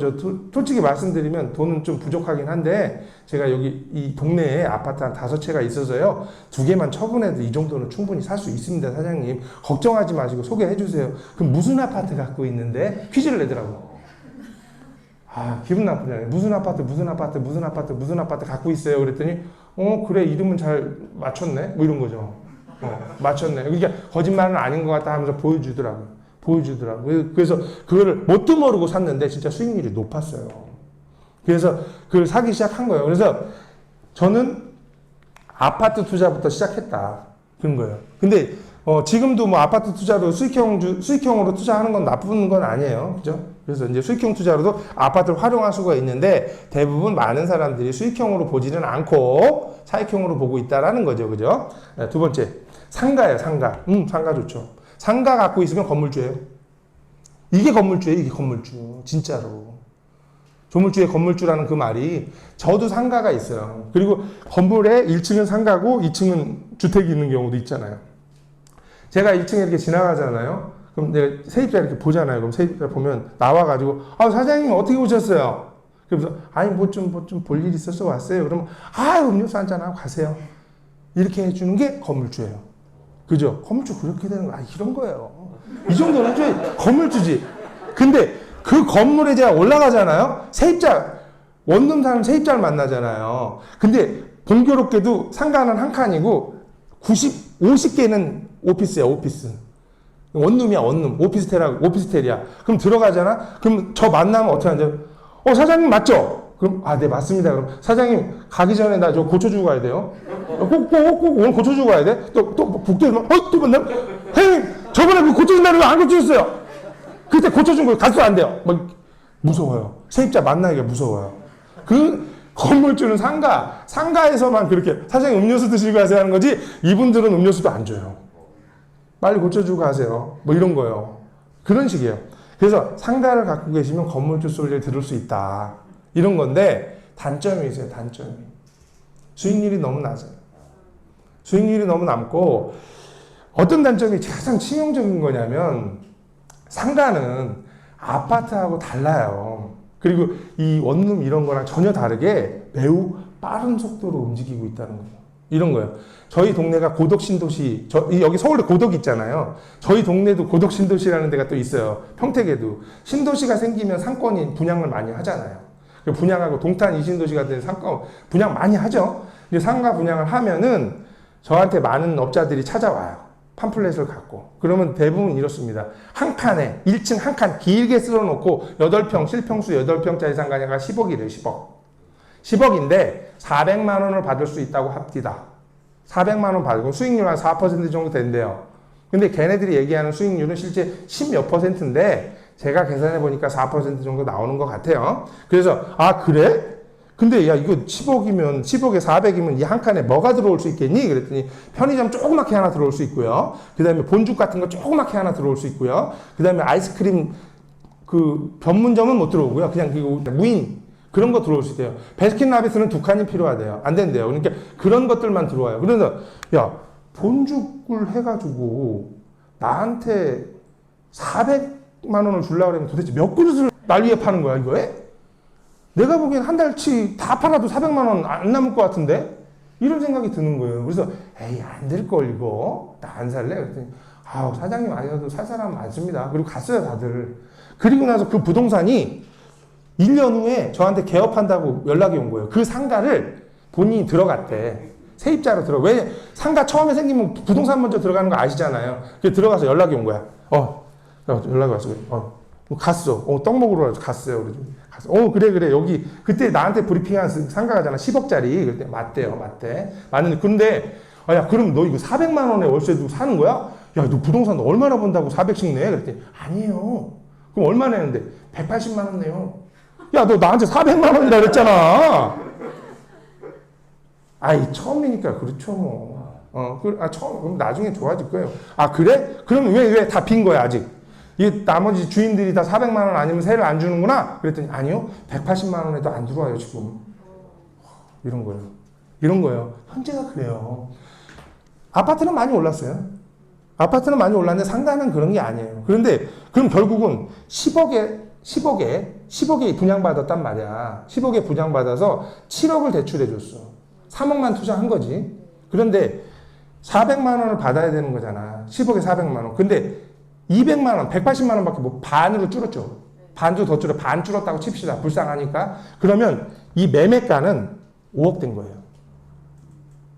솔직히 말씀드리면 돈은 좀 부족하긴 한데 제가 여기 이 동네에 아파트 한 5채가 있어서요. 2개만 처분해도 이 정도는 충분히 살 수 있습니다. 사장님. 걱정하지 마시고 소개해 주세요. 그럼 무슨 아파트 갖고 있는데? 퀴즈를 내더라고. 기분 나쁘잖아요. 무슨 아파트 갖고 있어요. 그랬더니 그래, 이름은 잘 맞췄네. 이런 거죠. 맞췄네. 그러니까 거짓말은 아닌 것 같다 하면서 보여주더라고요. 그래서 그거를 뭣도 모르고 샀는데 진짜 수익률이 높았어요. 그래서 그걸 사기 시작한 거예요. 그래서 저는 아파트 투자부터 시작했다. 그런 거예요. 근데 지금도 아파트 투자로 수익형으로 투자하는 건 나쁜 건 아니에요. 그죠? 그래서 이제 수익형 투자로도 아파트를 활용할 수가 있는데 대부분 많은 사람들이 수익형으로 보지는 않고 차익형으로 보고 있다라는 거죠. 그죠? 네, 두 번째, 상가예요. 상가 좋죠. 상가 갖고 있으면 건물주예요. 이게 건물주. 진짜로. 조물주의 건물주라는 그 말이 저도 상가가 있어요. 그리고 건물에 1층은 상가고 2층은 주택이 있는 경우도 있잖아요. 제가 1층에 이렇게 지나가잖아요. 그럼 내가 세입자 이렇게 보잖아요. 그럼 세입자 보면 나와가지고 사장님 어떻게 오셨어요? 그래서 아니 뭐 좀 볼 일 있어서 왔어요. 그러면 음료수 한잔 하고 가세요. 이렇게 해주는 게 건물주예요. 그죠? 건물주 그렇게 되는 거 이런 거예요. 이 정도는 해줘야 건물주지. 근데 그 건물에 제가 올라가잖아요. 세입자 원룸 사는 세입자를 만나잖아요. 근데 공교롭게도 상가는 한 칸이고 50개는 오피스야, 오피스. 원룸이야, 원룸. 오피스텔이야. 그럼 들어가잖아? 그럼 저 만나면 어떻게 하냐? 사장님 맞죠? 그럼, 네, 맞습니다. 그럼 사장님 가기 전에 나 저 고쳐주고 가야 돼요. 꼭 오늘 고쳐주고 가야 돼? 또 북도에서 또 만나? 형님, 저번에 그 고쳐준다는 거 안 고쳐줬어요. 그때 고쳐준 거 가서 안 돼요. 무서워요. 세입자 만나기가 무서워요. 그 건물주는 상가에서만 그렇게 사장님 음료수 드시고 가세요 하는 거지 이분들은 음료수도 안 줘요. 빨리 고쳐주고 가세요. 이런 거예요. 그런 식이에요. 그래서 상가를 갖고 계시면 건물주 소리를 들을 수 있다. 이런 건데 단점이 있어요. 단점이. 수익률이 너무 낮아요. 수익률이 너무 남고 어떤 단점이 가장 치명적인 거냐면 상가는 아파트하고 달라요. 그리고 이 원룸 이런 거랑 전혀 다르게 매우 빠른 속도로 움직이고 있다는 거예요. 이런 거예요. 저희 동네가 고덕 신도시, 여기 서울에 고덕 있잖아요. 저희 동네도 고덕 신도시라는 데가 또 있어요. 평택에도. 신도시가 생기면 상권이 분양을 많이 하잖아요. 분양하고 동탄 이신도시 같은 상권 분양 많이 하죠. 근데 상가 분양을 하면은 저한테 많은 업자들이 찾아와요. 팜플렛을 갖고. 그러면 대부분 이렇습니다. 한 칸에 1층 한 칸 길게 쓸어놓고 8평 실평수 8평짜리 상가냐가 10억이래요. 10억. 10억인데 400만 원을 받을 수 있다고 합디다. 400만 원 받고 수익률 한 4% 정도 된대요. 근데 걔네들이 얘기하는 수익률은 실제 10몇 %인데 제가 계산해 보니까 4% 정도 나오는 것 같아요. 그래서 그래? 근데 야 이거 10억이면 10억에 400이면 이 한 칸에 뭐가 들어올 수 있겠니? 그랬더니 편의점 조그맣게 하나 들어올 수 있고요. 그 다음에 본죽 같은 거 조그맣게 하나 들어올 수 있고요. 그 다음에 아이스크림 그 전문점은 못 들어오고요. 그냥 그 무인 그런 거 들어올 수 있대요. 베스킨라빈스는 2칸이 필요하대요. 안 된대요. 그러니까 그런 것들만 들어와요. 그래서 야 본죽을 해가지고 나한테 400만 원을 주려고 그러면 도대체 몇 그릇을 날 위해 파는 거야 이거에? 내가 보기엔 한 달치 다 팔아도 400만 원 안 남을 것 같은데? 이런 생각이 드는 거예요. 그래서 에이 안 될 걸 이거 나 안 살래? 그랬더니 사장님 아니어도 살 사람 많습니다. 그리고 갔어요 다들. 그리고 나서 그 부동산이 1년 후에 저한테 개업한다고 연락이 온 거예요. 그 상가를 본인이 들어갔대. 세입자로 왜 상가 처음에 생기면 부동산 먼저 들어가는 거 아시잖아요. 그래서 들어가서 연락이 온 거야. 연락이 왔어. 갔어. 떡 먹으러 갔어요. 그래서 그래. 여기 그때 나한테 브리핑한 상가가잖아. 10억짜리. 그때 맞대. 맞는데 근데 야 그럼 너 이거 400만 원에 월세도 사는 거야? 야 너 부동산 얼마나 번다고 400씩 내? 그랬더니 아니에요. 그럼 얼마 내는데? 180만 원 내요. 야 너 나한테 400만 원이라 그랬잖아. 처음이니까 그렇죠 뭐. 처음 그럼 나중에 좋아질 거예요. 그래? 그럼 왜 다 빈 거야 아직? 이 나머지 주인들이 다 400만 원 아니면 세를 안 주는구나? 그랬더니 아니요. 180만 원에도 안 들어와요 지금. 이런 거예요. 현재가 그래요. 아파트는 많이 올랐어요. 아파트는 많이 올랐는데 상가는 그런 게 아니에요. 그런데 그럼 결국은 10억에 분양받았단 말이야. 10억에 분양받아서 7억을 대출해 줬어. 3억만 투자한 거지. 그런데 400만 원을 받아야 되는 거잖아. 10억에 400만 원. 근데 200만 원, 180만 원밖에 반으로 줄었죠. 반도 더 줄어. 반 줄었다고 칩시다. 불쌍하니까. 그러면 이 매매가는 5억 된 거예요.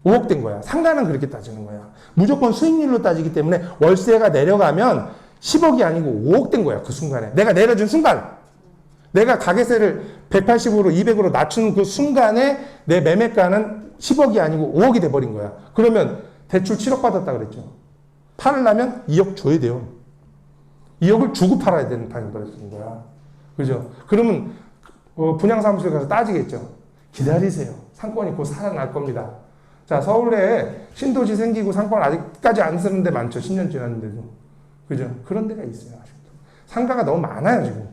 5억 된 거야. 상가는 그렇게 따지는 거야. 무조건 수익률로 따지기 때문에 월세가 내려가면 10억이 아니고 5억 된 거야. 그 순간에. 내가 내려준 순간. 내가 가게세를 180으로 200으로 낮춘 그 순간에 내 매매가는 10억이 아니고 5억이 돼버린 거야. 그러면 대출 7억 받았다 그랬죠. 팔으려면 2억 줘야 돼요. 2억을 주고 팔아야 되는 판이 벌어지는 거야. 그죠? 그러면 분양사무소에 가서 따지겠죠. 기다리세요. 상권이 곧 살아날 겁니다. 자, 서울에 신도시 생기고 상권 아직까지 안 쓰는 데 많죠. 10년 지났는데도. 그죠? 그런 데가 있어요. 아직도. 상가가 너무 많아요, 지금.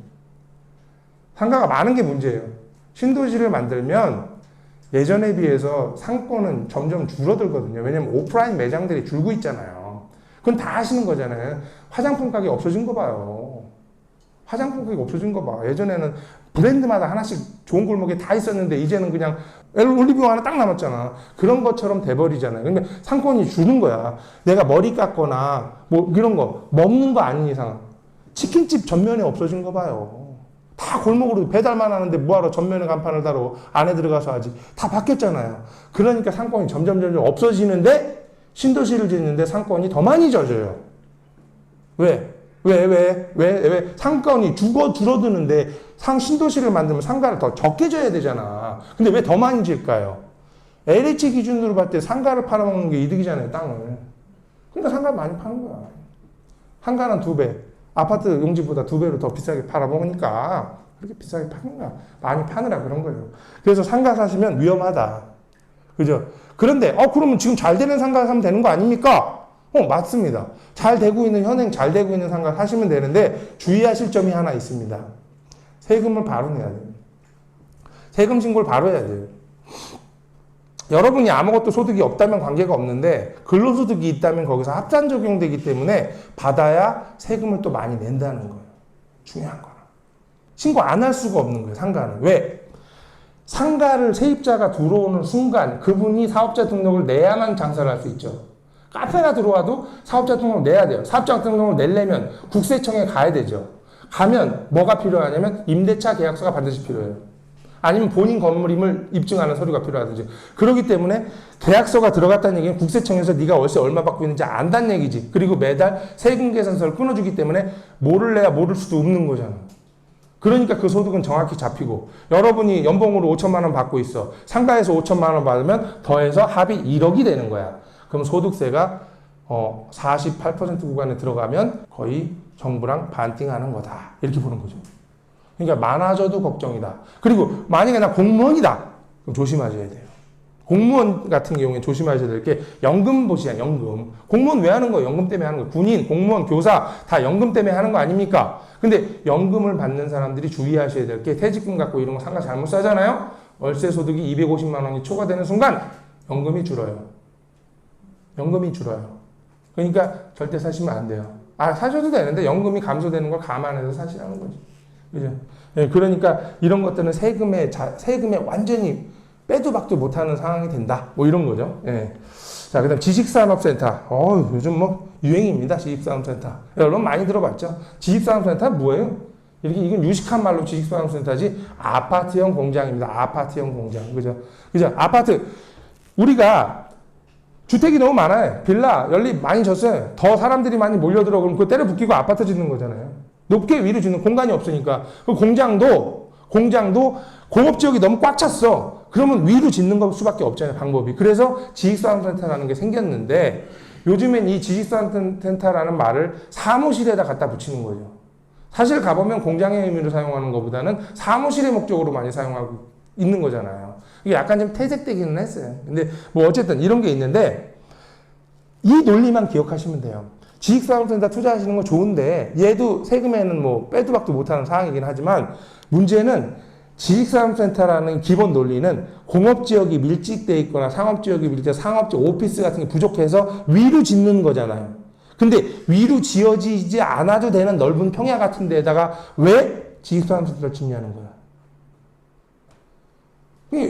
상가가 많은 게 문제예요. 신도시를 만들면 예전에 비해서 상권은 점점 줄어들거든요. 왜냐면 오프라인 매장들이 줄고 있잖아요. 그건 다 아시는 거잖아요. 화장품 가게 없어진 거 봐요. 화장품 가게 없어진 거 봐. 예전에는 브랜드마다 하나씩 좋은 골목에 다 있었는데 이제는 그냥 올리브영 하나 딱 남았잖아. 그런 것처럼 돼버리잖아요. 근데 상권이 주는 거야. 내가 머리 깎거나 뭐 이런 거 먹는 거 아닌 이상 치킨집 전면에 없어진 거 봐요. 다 골목으로 배달만 하는데 뭐하러 전면에 간판을 달아 안에 들어가서 하지. 다 바뀌었잖아요. 그러니까 상권이 점점 없어지는데 신도시를 짓는데 상권이 더 많이 져져요. 왜? 상권이 줄어드는데 신도시를 만들면 상가를 더 적게 줘야 되잖아. 근데 왜 더 많이 질까요? LH 기준으로 봤을 때 상가를 팔아먹는 게 이득이잖아요, 땅을. 그러니까 상가를 많이 파는 거야. 상가는 2배, 아파트 용지보다 2배로 더 비싸게 팔아먹으니까 그렇게 비싸게 파는 거야. 많이 파느라 그런 거예요. 그래서 상가 사시면 위험하다. 그죠? 그런데, 그러면 지금 잘 되는 상가 사면 되는 거 아닙니까? 맞습니다. 잘 되고 있는, 현행 잘 되고 있는 상가 사시면 되는데, 주의하실 점이 하나 있습니다. 세금을 바로 내야 돼요. 세금 신고를 바로 해야 돼요. 여러분이 아무것도 소득이 없다면 관계가 없는데, 근로소득이 있다면 거기서 합산 적용되기 때문에 받아야 세금을 또 많이 낸다는 거예요. 중요한 거라. 신고 안 할 수가 없는 거예요, 상가는. 왜? 상가를 세입자가 들어오는 순간 그분이 사업자 등록을 내야만 장사를 할 수 있죠. 카페가 들어와도 사업자 등록을 내야 돼요. 사업자 등록을 내려면 국세청에 가야 되죠. 가면 뭐가 필요하냐면 임대차 계약서가 반드시 필요해요. 아니면 본인 건물임을 입증하는 서류가 필요하든지. 그렇기 때문에 계약서가 들어갔다는 얘기는 국세청에서 네가 월세 얼마 받고 있는지 안다는 얘기지. 그리고 매달 세금 계산서를 끊어주기 때문에 뭐를 내야 모를 수도 없는 거잖아. 그러니까 그 소득은 정확히 잡히고, 여러분이 연봉으로 5천만 원 받고 있어. 상가에서 5천만 원 받으면 더해서 합이 1억이 되는 거야. 그럼 소득세가 48% 구간에 들어가면 거의 정부랑 반띵하는 거다. 이렇게 보는 거죠. 그러니까 많아져도 걱정이다. 그리고 만약에 나 공무원이다. 그럼 조심하셔야 돼요. 공무원 같은 경우에 조심하셔야 될 게 연금 보시야, 연금. 공무원 왜 하는 거예요? 연금 때문에 하는 거예요. 군인, 공무원, 교사 다 연금 때문에 하는 거 아닙니까? 근데 연금을 받는 사람들이 주의하셔야 될 게 퇴직금 갖고 이런 거 상가 잘못 사잖아요? 월세 소득이 250만 원이 초과되는 순간 연금이 줄어요. 연금이 줄어요. 그러니까 절대 사시면 안 돼요. 사셔도 되는데 연금이 감소되는 걸 감안해서 사시라는 거지. 그죠? 예, 그러니까 이런 것들은 세금에 완전히 빼도 박도 못하는 상황이 된다. 뭐 이런 거죠. 예. 자, 그 다음 지식산업센터. 요즘 뭐 유행입니다. 지식산업센터. 여러분 많이 들어봤죠? 지식산업센터 뭐예요? 이건 유식한 말로 지식산업센터지 아파트형 공장입니다. 아파트형 공장. 그죠? 아파트. 우리가 주택이 너무 많아요. 빌라, 연립 많이 졌어요. 더 사람들이 많이 몰려들어. 그럼 그거 때려 붙이고 아파트 짓는 거잖아요. 높게 위로 짓는 공간이 없으니까. 그 공장도 공업지역이 너무 꽉 찼어. 그러면 위로 짓는 것 수밖에 없잖아요, 방법이. 그래서 지식산업센터라는 게 생겼는데, 요즘엔 이 지식산업센터라는 말을 사무실에다 갖다 붙이는 거죠. 사실 가보면 공장의 의미로 사용하는 것보다는 사무실의 목적으로 많이 사용하고 있는 거잖아요. 이게 약간 좀 퇴색되기는 했어요. 근데 뭐 어쨌든 이런 게 있는데, 이 논리만 기억하시면 돼요. 지식산업센터 투자하시는 거 좋은데, 얘도 세금에는 뭐 빼도 박도 못하는 사항이긴 하지만, 문제는 지식산업센터라는 기본 논리는 공업지역이 밀집되어 있거나 상업지역이 밀집되어 상업지 오피스 같은 게 부족해서 위로 짓는 거잖아요. 근데 위로 지어지지 않아도 되는 넓은 평야 같은 데다가 왜 지식산업센터를 짓냐는 거야.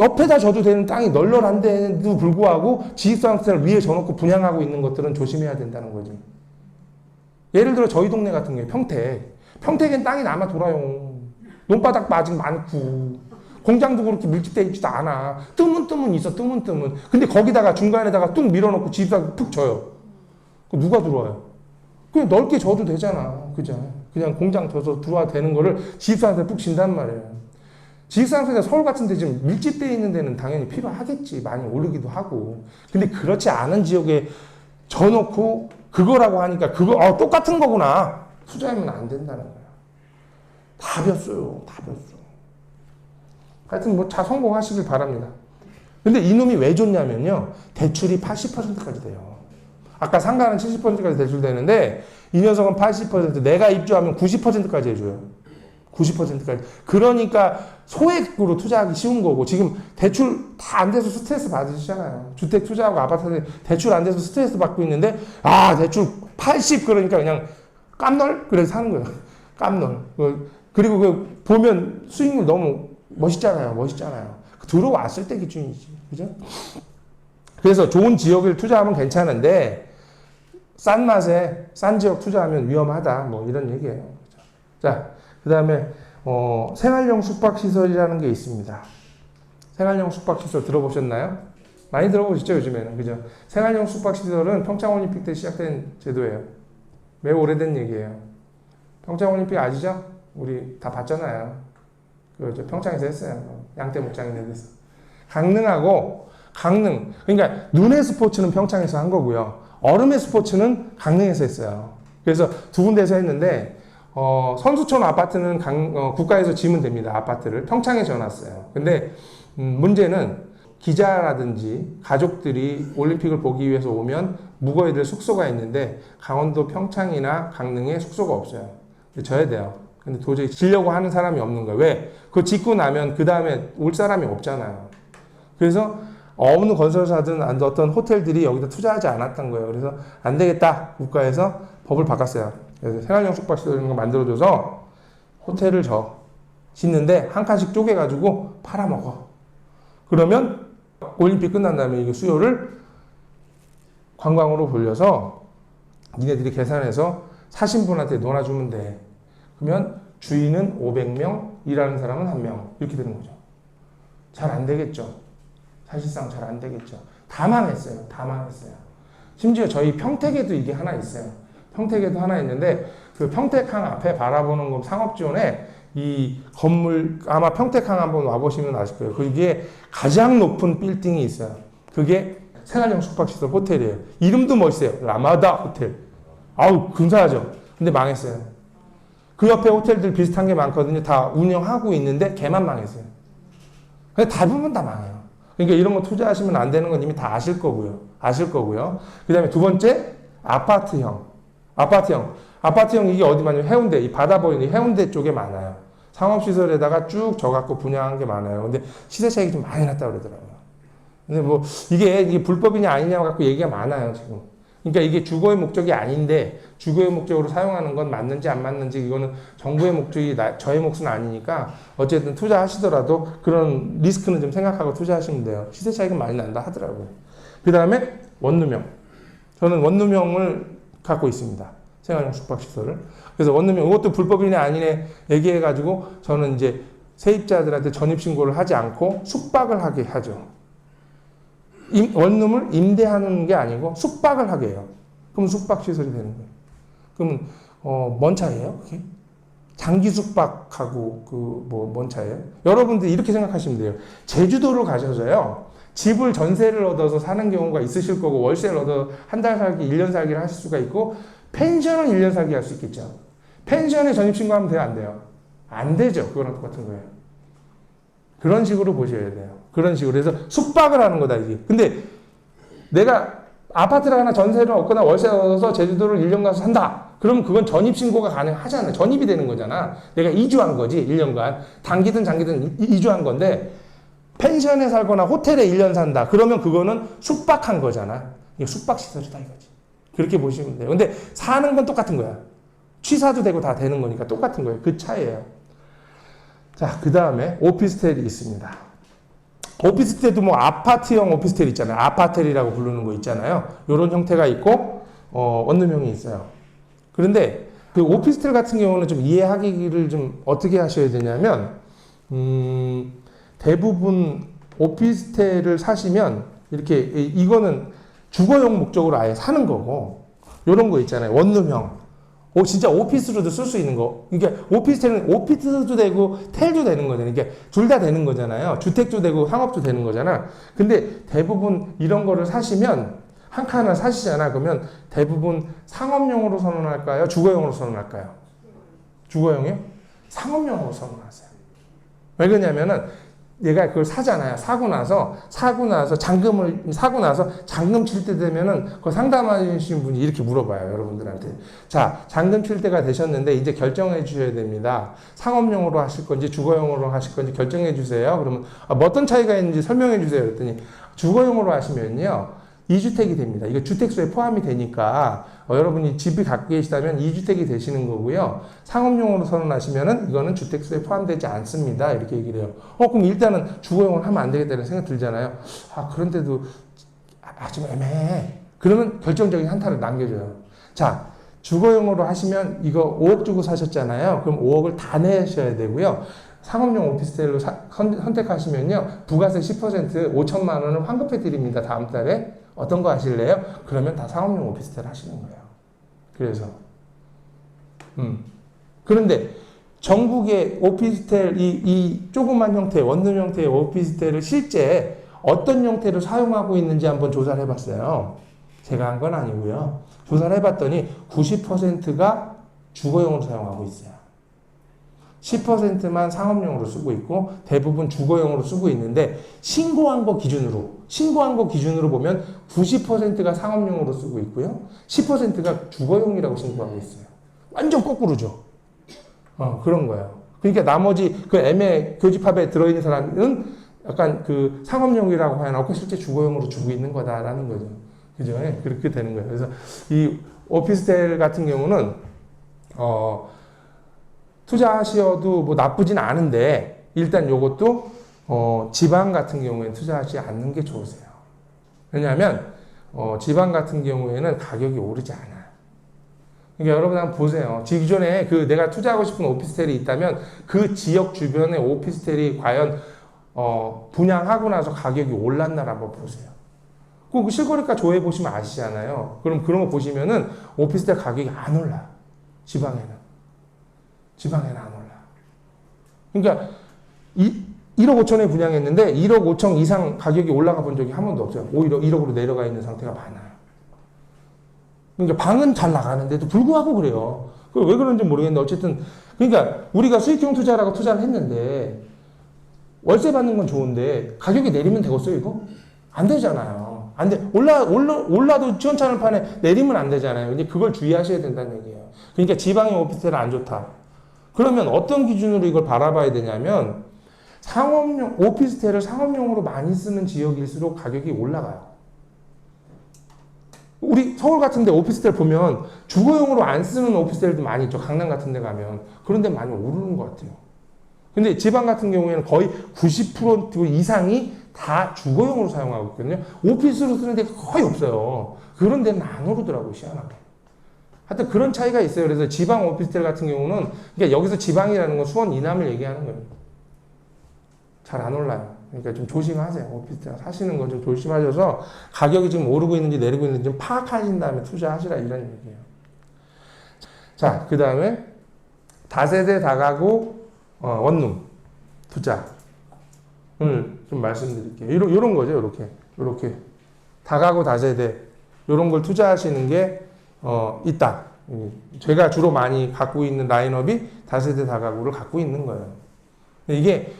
옆에다 줘도 되는 땅이 널널한데도 불구하고 지식산업센터를 위에 져놓고 분양하고 있는 것들은 조심해야 된다는 거지. 예를 들어 저희 동네 같은 경우에 평택엔 땅이 남아 돌아요. 논바닥 아직 많고 공장도 그렇게 밀집되어 있지도 않아. 뜨문뜨문 있어. 근데 거기다가 중간에다가 뚝 밀어놓고 지식산 푹 져요. 누가 들어와요? 그냥 넓게 져도 되잖아. 그죠? 그냥 공장 져서 들어와도 되는 거를 지식산한테 푹 진단 말이에요. 지식산업센터 서울 같은 데 지금 밀집되어 있는 데는 당연히 필요하겠지. 많이 오르기도 하고. 근데 그렇지 않은 지역에 져놓고 그거라고 하니까 그거 똑같은 거구나. 투자하면 안 된다는 거야. 다 볐어요. 하여튼 뭐 다 성공하시길 바랍니다. 근데 이놈이 왜 좋냐면요. 대출이 80%까지 돼요. 아까 상가는 70%까지 대출되는데 이 녀석은 80%, 내가 입주하면 90%까지 해줘요. 90%까지. 그러니까 소액으로 투자하기 쉬운 거고, 지금 대출 다 안 돼서 스트레스 받으시잖아요. 주택 투자하고 아파트 대출 안 돼서 스트레스 받고 있는데, 대출 80 그러니까 그냥 깜놀? 그래서 사는 거예요. 깜놀. 그리고 보면 수익률 너무 멋있잖아요. 들어왔을 때 기준이지. 그죠? 그래서 좋은 지역을 투자하면 괜찮은데, 싼 맛에 싼 지역 투자하면 위험하다. 뭐 이런 얘기예요. 자, 그 다음에 생활용 숙박시설이라는 게 있습니다. 생활용 숙박시설 들어보셨나요? 많이 들어보시죠, 요즘에는. 그죠? 생활용 숙박시설은 평창올림픽 때 시작된 제도예요. 매우 오래된 얘기예요. 평창올림픽 아시죠? 우리 다 봤잖아요. 평창에서 했어요. 양떼 목장이네 데서. 강릉. 그러니까 눈의 스포츠는 평창에서 한 거고요. 얼음의 스포츠는 강릉에서 했어요. 그래서 두 군데서 했는데, 선수촌 아파트는 국가에서 지으면 됩니다. 아파트를. 평창에 지어놨어요. 근데, 문제는 기자라든지 가족들이 올림픽을 보기 위해서 오면 묵어야 될 숙소가 있는데, 강원도 평창이나 강릉에 숙소가 없어요. 져야 돼요. 근데 도저히 지려고 하는 사람이 없는 거예요. 왜? 그거 짓고 나면 그 다음에 올 사람이 없잖아요. 그래서 어느 건설사든 어떤 호텔들이 여기다 투자하지 않았던 거예요. 그래서 안 되겠다. 국가에서 법을 바꿨어요. 그래서 생활용 숙박시설 이런 거 만들어줘서 호텔을 짓는데 한 칸씩 쪼개가지고 팔아먹어. 그러면 올림픽 끝난 다음에 이 수요를 관광으로 돌려서 니네들이 계산해서 사신 분한테 놀아주면 돼. 그러면 주인은 500명, 일하는 사람은 1명. 이렇게 되는 거죠. 잘 안 되겠죠. 사실상 잘 안 되겠죠. 다 망했어요. 심지어 저희 평택에도 이게 하나 있어요. 평택에도 하나 있는데 그 평택항 앞에 바라보는 건 상업지원에 이 건물 아마 평택항 한번 와보시면 아실 거예요. 그게 가장 높은 빌딩이 있어요. 그게 생활용 숙박시설 호텔이에요. 이름도 멋있어요. 라마다 호텔. 아우 근사하죠. 근데 망했어요. 그 옆에 호텔들 비슷한 게 많거든요. 다 운영하고 있는데 걔만 망했어요. 대부분 다 망해요. 그러니까 이런 거 투자하시면 안 되는 건 이미 다 아실 거고요. 그 다음에 두 번째, 아파트형 이게 어디 많냐면 해운대, 이 바다 보이는 해운대 쪽에 많아요. 상업시설에다가 쭉 져갖고 분양한 게 많아요. 근데 시세 차익이 좀 많이 났다고 그러더라고요. 근데 뭐, 이게 불법이냐 아니냐 갖고 얘기가 많아요, 지금. 그러니까 이게 주거의 목적이 아닌데, 주거의 목적으로 사용하는 건 맞는지 안 맞는지, 이거는 정부의 목적이 저의 몫은 아니니까, 어쨌든 투자하시더라도 그런 리스크는 좀 생각하고 투자하시면 돼요. 시세 차익은 많이 난다 하더라고요. 그 다음에 원룸형. 저는 원룸형을 갖고 있습니다. 생활용 숙박시설을. 그래서 원룸형, 이것도 불법이냐 아니냐 얘기해가지고, 저는 이제 세입자들한테 전입신고를 하지 않고 숙박을 하게 하죠. 원룸을 임대하는 게 아니고 숙박을 하게 해요. 그럼 숙박시설이 되는 거예요. 그러면 뭔 차이예요? 그게? 장기 숙박하고 뭔 차이예요? 여러분들 이렇게 생각하시면 돼요. 제주도를 가셔서요. 집을 전세를 얻어서 사는 경우가 있으실 거고 월세를 얻어 한 달 살기, 1년 살기를 하실 수가 있고 펜션은 1년 살기 할 수 있겠죠. 펜션에 전입신고하면 돼요? 안 돼요? 안 되죠. 그거랑 똑같은 거예요. 그런 식으로 보셔야 돼요. 그런 식으로 해서 숙박을 하는 거다 이게. 근데 내가 아파트를 하나 전세를 얻거나 월세를 얻어서 제주도를 1년 가서 산다. 그럼 그건 전입신고가 가능하잖아요. 전입이 되는 거잖아. 내가 이주한 거지 1년간. 단기든 장기든 이주한 건데 펜션에 살거나 호텔에 1년 산다. 그러면 그거는 숙박한 거잖아. 이거 숙박시설이다 이거지. 그렇게 보시면 돼요. 근데 사는 건 똑같은 거야. 취사도 되고 다 되는 거니까 똑같은 거예요. 그 차이예요. 자, 그 다음에 오피스텔이 있습니다. 오피스텔도 뭐 아파트형 오피스텔 있잖아요. 아파텔이라고 부르는 거 있잖아요. 이런 형태가 있고 원룸형이 있어요. 그런데 그 오피스텔 같은 경우는 좀 이해하기를 좀 어떻게 하셔야 되냐면 대부분 오피스텔을 사시면 이렇게 이거는 주거용 목적으로 아예 사는 거고 이런 거 있잖아요. 원룸형. 진짜 오피스로도 쓸 수 있는 거. 그러니까 오피스텔은 오피스도 되고 텔도 되는 거잖아요. 그러니까 둘 다 되는 거잖아요. 주택도 되고 상업도 되는 거잖아. 근데 대부분 이런 거를 사시면 한 칸을 사시잖아. 그러면 대부분 상업용으로 선언할까요? 주거용으로 선언할까요? 주거용이요? 상업용으로 선언하세요. 왜 그러냐면은 얘가 그걸 사잖아요. 사고 나서 사고 나서 잔금 칠 때 되면은 그 상담하시는 분이 이렇게 물어봐요. 여러분들한테. 자, 잔금 칠 때가 되셨는데 이제 결정해 주셔야 됩니다. 상업용으로 하실 건지 주거용으로 하실 건지 결정해 주세요. 그러면 뭐 어떤 차이가 있는지 설명해 주세요. 그랬더니 주거용으로 하시면요. 2주택이 됩니다. 이거 주택수에 포함이 되니까 여러분이 집이 갖고 계시다면 2주택이 되시는 거고요. 상업용으로 선언하시면은 이거는 주택수에 포함되지 않습니다. 이렇게 얘기를 해요. 그럼 일단은 주거용으로 하면 안 되겠다는 생각 들잖아요. 그런데도 좀 애매해. 그러면 결정적인 한타를 남겨줘요. 자, 주거용으로 하시면 이거 5억 주고 사셨잖아요. 그럼 5억을 다 내셔야 되고요. 상업용 오피스텔로 선택하시면요. 부가세 10% 5천만 원을 환급해 드립니다. 다음 달에. 어떤 거 하실래요? 그러면 다 상업용 오피스텔 하시는 거예요. 그래서 그런데 전국의 오피스텔 이 조그만 형태, 원룸 형태의 오피스텔을 실제 어떤 형태로 사용하고 있는지 한번 조사를 해봤어요. 제가 한 건 아니고요. 조사를 해봤더니 90%가 주거용으로 사용하고 있어요. 10%만 상업용으로 쓰고 있고 대부분 주거용으로 쓰고 있는데 신고한 거 기준으로 보면 90%가 상업용으로 쓰고 있고요. 10%가 주거용이라고 신고하고 있어요. 완전 거꾸로죠. 그런 거예요. 그러니까 나머지 그 애매 교집합에 들어있는 사람은 약간 그 상업용이라고 해놓고 실제 주거용으로 주고 있는 거다라는 거죠. 그죠? 예, 그렇게 되는 거예요. 그래서 이 오피스텔 같은 경우는 투자하셔도 뭐 나쁘진 않은데 일단 요것도 지방 같은 경우에는 투자하지 않는 게 좋으세요. 왜냐하면 지방 같은 경우에는 가격이 오르지 않아요. 그러니까 여러분 한번 보세요. 기존에 그 내가 투자하고 싶은 오피스텔이 있다면 그 지역 주변의 오피스텔이 과연 분양하고 나서 가격이 올랐나 한번 보세요. 그 실거래가 조회 보시면 아시잖아요. 그럼 그런 거 보시면은 오피스텔 가격이 안 올라요. 지방에는 안 올라. 그러니까 1억 5천에 분양했는데 1억 5천 이상 가격이 올라가 본 적이 한 번도 없어요. 오히려 1억으로 내려가 있는 상태가 많아요. 그러니까 방은 잘 나가는데도 불구하고 그래요. 왜 그런지 모르겠는데 어쨌든 그러니까 우리가 수익형 투자라고 투자를 했는데 월세 받는 건 좋은데 가격이 내리면 되겠어요 이거? 안 되잖아요. 안 돼. 올라도 시원찮은 판에 내리면 안 되잖아요. 이제 그걸 주의하셔야 된다는 얘기예요. 그러니까 지방의 오피스텔은 안 좋다. 그러면 어떤 기준으로 이걸 바라봐야 되냐면 오피스텔을 상업용으로 많이 쓰는 지역일수록 가격이 올라가요. 우리 서울 같은 데 오피스텔 보면 주거용으로 안 쓰는 오피스텔도 많이 있죠. 강남 같은 데 가면. 그런 데 많이 오르는 것 같아요. 근데 지방 같은 경우에는 거의 90% 이상이 다 주거용으로 사용하고 있거든요. 오피스로 쓰는 데가 거의 없어요. 그런 데는 안 오르더라고요. 희한하게. 하여튼 그런 차이가 있어요. 그래서 지방 오피스텔 같은 경우는 그러니까 여기서 지방이라는 건 수원 이남을 얘기하는 거예요. 잘 안 올라요. 그러니까 좀 조심하세요. 오피스텔 사시는 거 좀 조심하셔서 가격이 지금 오르고 있는지 내리고 있는지 좀 파악하신 다음에 투자하시라 이런 얘기예요. 자, 그 다음에 다세대 다가구 원룸 투자 오늘 좀 말씀드릴게요. 이런 거죠. 이렇게 다가구 다세대 이런 걸 투자하시는 게 있다. 제가 주로 많이 갖고 있는 라인업이 다세대 다가구를 갖고 있는 거예요. 이게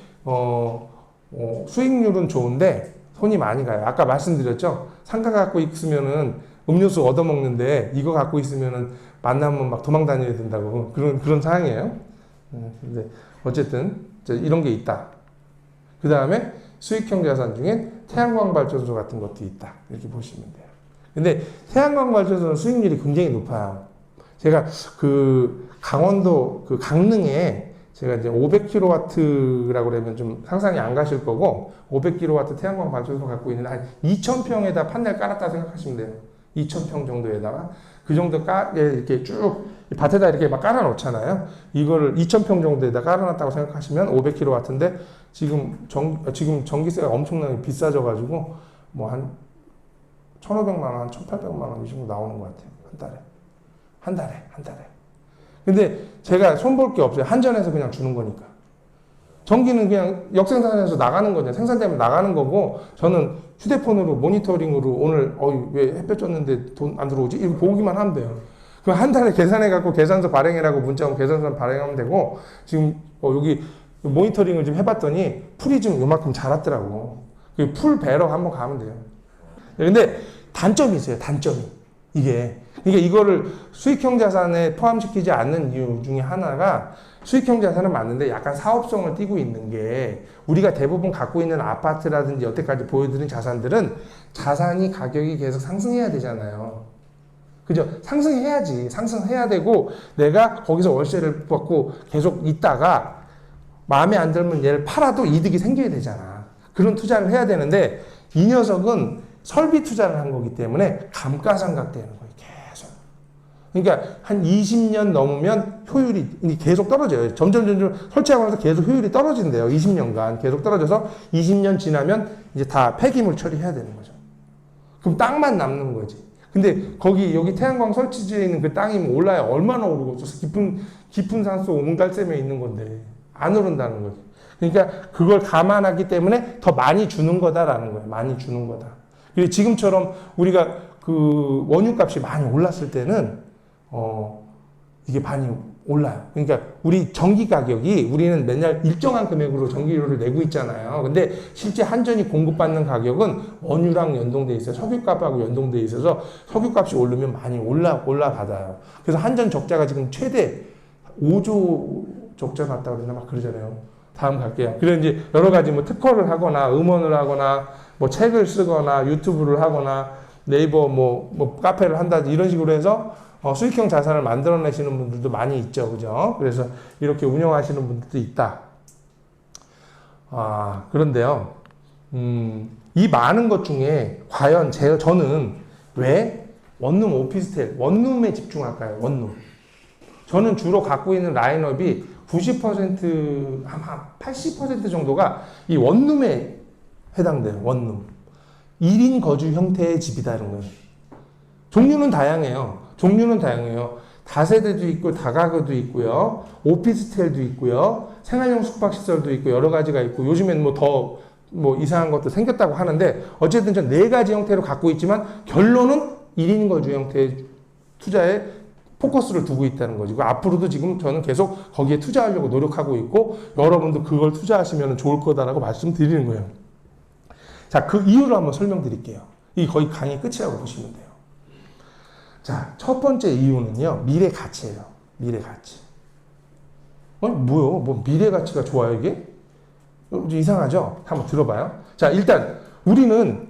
수익률은 좋은데 손이 많이 가요. 아까 말씀드렸죠. 상가 갖고 있으면은 음료수 얻어먹는데 이거 갖고 있으면은 만나면 막 도망 다녀야 된다고 그런 상황이에요. 근데 어쨌든 이런 게 있다. 그 다음에 수익형 자산 중에 태양광 발전소 같은 것도 있다. 이렇게 보시면 돼요. 근데 태양광 발전소는 수익률이 굉장히 높아요. 제가 그 강원도 그 강릉에 제가 이제 500kW라고 그러면 좀 상상이 안 가실 거고 500kW 태양광 발전소 갖고 있는 한 2,000평에다 판넬 깔았다 생각하시면 돼요. 2,000평 정도에다가 그 정도 이렇게 쭉 밭에다 이렇게 막 깔아 놓잖아요. 이거를 2,000평 정도에다 깔아놨다고 생각하시면 500kW인데 지금 전기세가 엄청나게 비싸져 가지고 뭐 한 1,500만 원, 1,800만 원 이 정도 나오는 것 같아요. 한 달에. 근데 제가 손볼 게 없어요. 한전에서 그냥 주는 거니까. 전기는 그냥 역생산에서 나가는 거죠. 생산되면 나가는 거고 저는 휴대폰으로 모니터링으로 오늘 왜 햇볕 쪘는데 돈 안 들어오지? 이거 보기만 하면 돼요. 그럼 한 달에 계산해 갖고 계산서 발행이라고 문자 오면 계산서 발행하면 되고 지금 여기 모니터링을 좀 해봤더니 풀이 좀 요만큼 자랐더라고. 그 풀 베러 한번 가면 돼요. 근데 단점이 있어요. 단점이. 이게. 그러니까 이거를 수익형 자산에 포함시키지 않는 이유 중에 하나가 수익형 자산은 맞는데 약간 사업성을 띠고 있는 게 우리가 대부분 갖고 있는 아파트라든지 여태까지 보여드린 자산들은 자산이 가격이 계속 상승해야 되잖아요. 그죠? 상승해야지. 상승해야 되고 내가 거기서 월세를 받고 계속 있다가 마음에 안 들면 얘를 팔아도 이득이 생겨야 되잖아. 그런 투자를 해야 되는데 이 녀석은 설비 투자를 한 거기 때문에 감가상각되는 거예요. 계속. 그러니까 한 20년 넘으면 효율이 계속 떨어져요. 점점 설치하고 나서 계속 효율이 떨어진대요. 20년간 계속 떨어져서 20년 지나면 이제 다 폐기물 처리해야 되는 거죠. 그럼 땅만 남는 거지. 근데 여기 태양광 설치지에 있는 그 땅이 뭐 올라야 얼마나 오르고 깊은 산속 옹달샘에 있는 건데 안 오른다는 거지. 그러니까 그걸 감안하기 때문에 더 많이 주는 거다라는 거예요. 많이 주는 거다. 그리고 지금처럼 우리가 그 원유값이 많이 올랐을 때는 이게 많이 올라요. 그러니까 우리 전기 가격이 우리는 맨날 일정한 금액으로 전기료를 내고 있잖아요. 근데 실제 한전이 공급받는 가격은 원유랑 연동돼 있어요. 석유값하고 연동돼 있어서 석유값이 오르면 많이 올라받아요. 그래서 한전 적자가 지금 최대 5조 적자 났다고 그러나 막 그러잖아요. 다음 갈게요. 그래서 이제 여러 가지 뭐 특허를 하거나 음원을 하거나 뭐 책을 쓰거나 유튜브를 하거나 네이버 뭐 카페를 한다든지 이런 식으로 해서 수익형 자산을 만들어내시는 분들도 많이 있죠. 그죠? 그래서 이렇게 운영하시는 분들도 있다. 그런데요. 이 많은 것 중에 과연 저는 왜 원룸 오피스텔, 원룸에 집중할까요? 원룸. 저는 주로 갖고 있는 라인업이 90% 아마 80% 정도가 이 원룸에 해당돼요. 원룸. 1인 거주 형태의 집이다는 거예요. 종류는 다양해요. 다세대도 있고 다가구도 있고요. 오피스텔도 있고요. 생활용 숙박시설도 있고 여러 가지가 있고 요즘엔 더 이상한 것도 생겼다고 하는데 어쨌든 전 4가지 형태로 갖고 있지만 결론은 1인 거주 형태의 투자에 포커스를 두고 있다는 거죠. 앞으로도 지금 저는 계속 거기에 투자하려고 노력하고 있고 여러분도 그걸 투자하시면 좋을 거다라고 말씀드리는 거예요. 자, 그 이유를 한번 설명드릴게요. 이게 거의 강의 끝이라고 보시면 돼요. 자, 첫 번째 이유는요. 미래 가치예요. 미래 가치. 뭐요? 미래 가치가 좋아요, 이게? 이상하죠? 한번 들어봐요. 자, 일단 우리는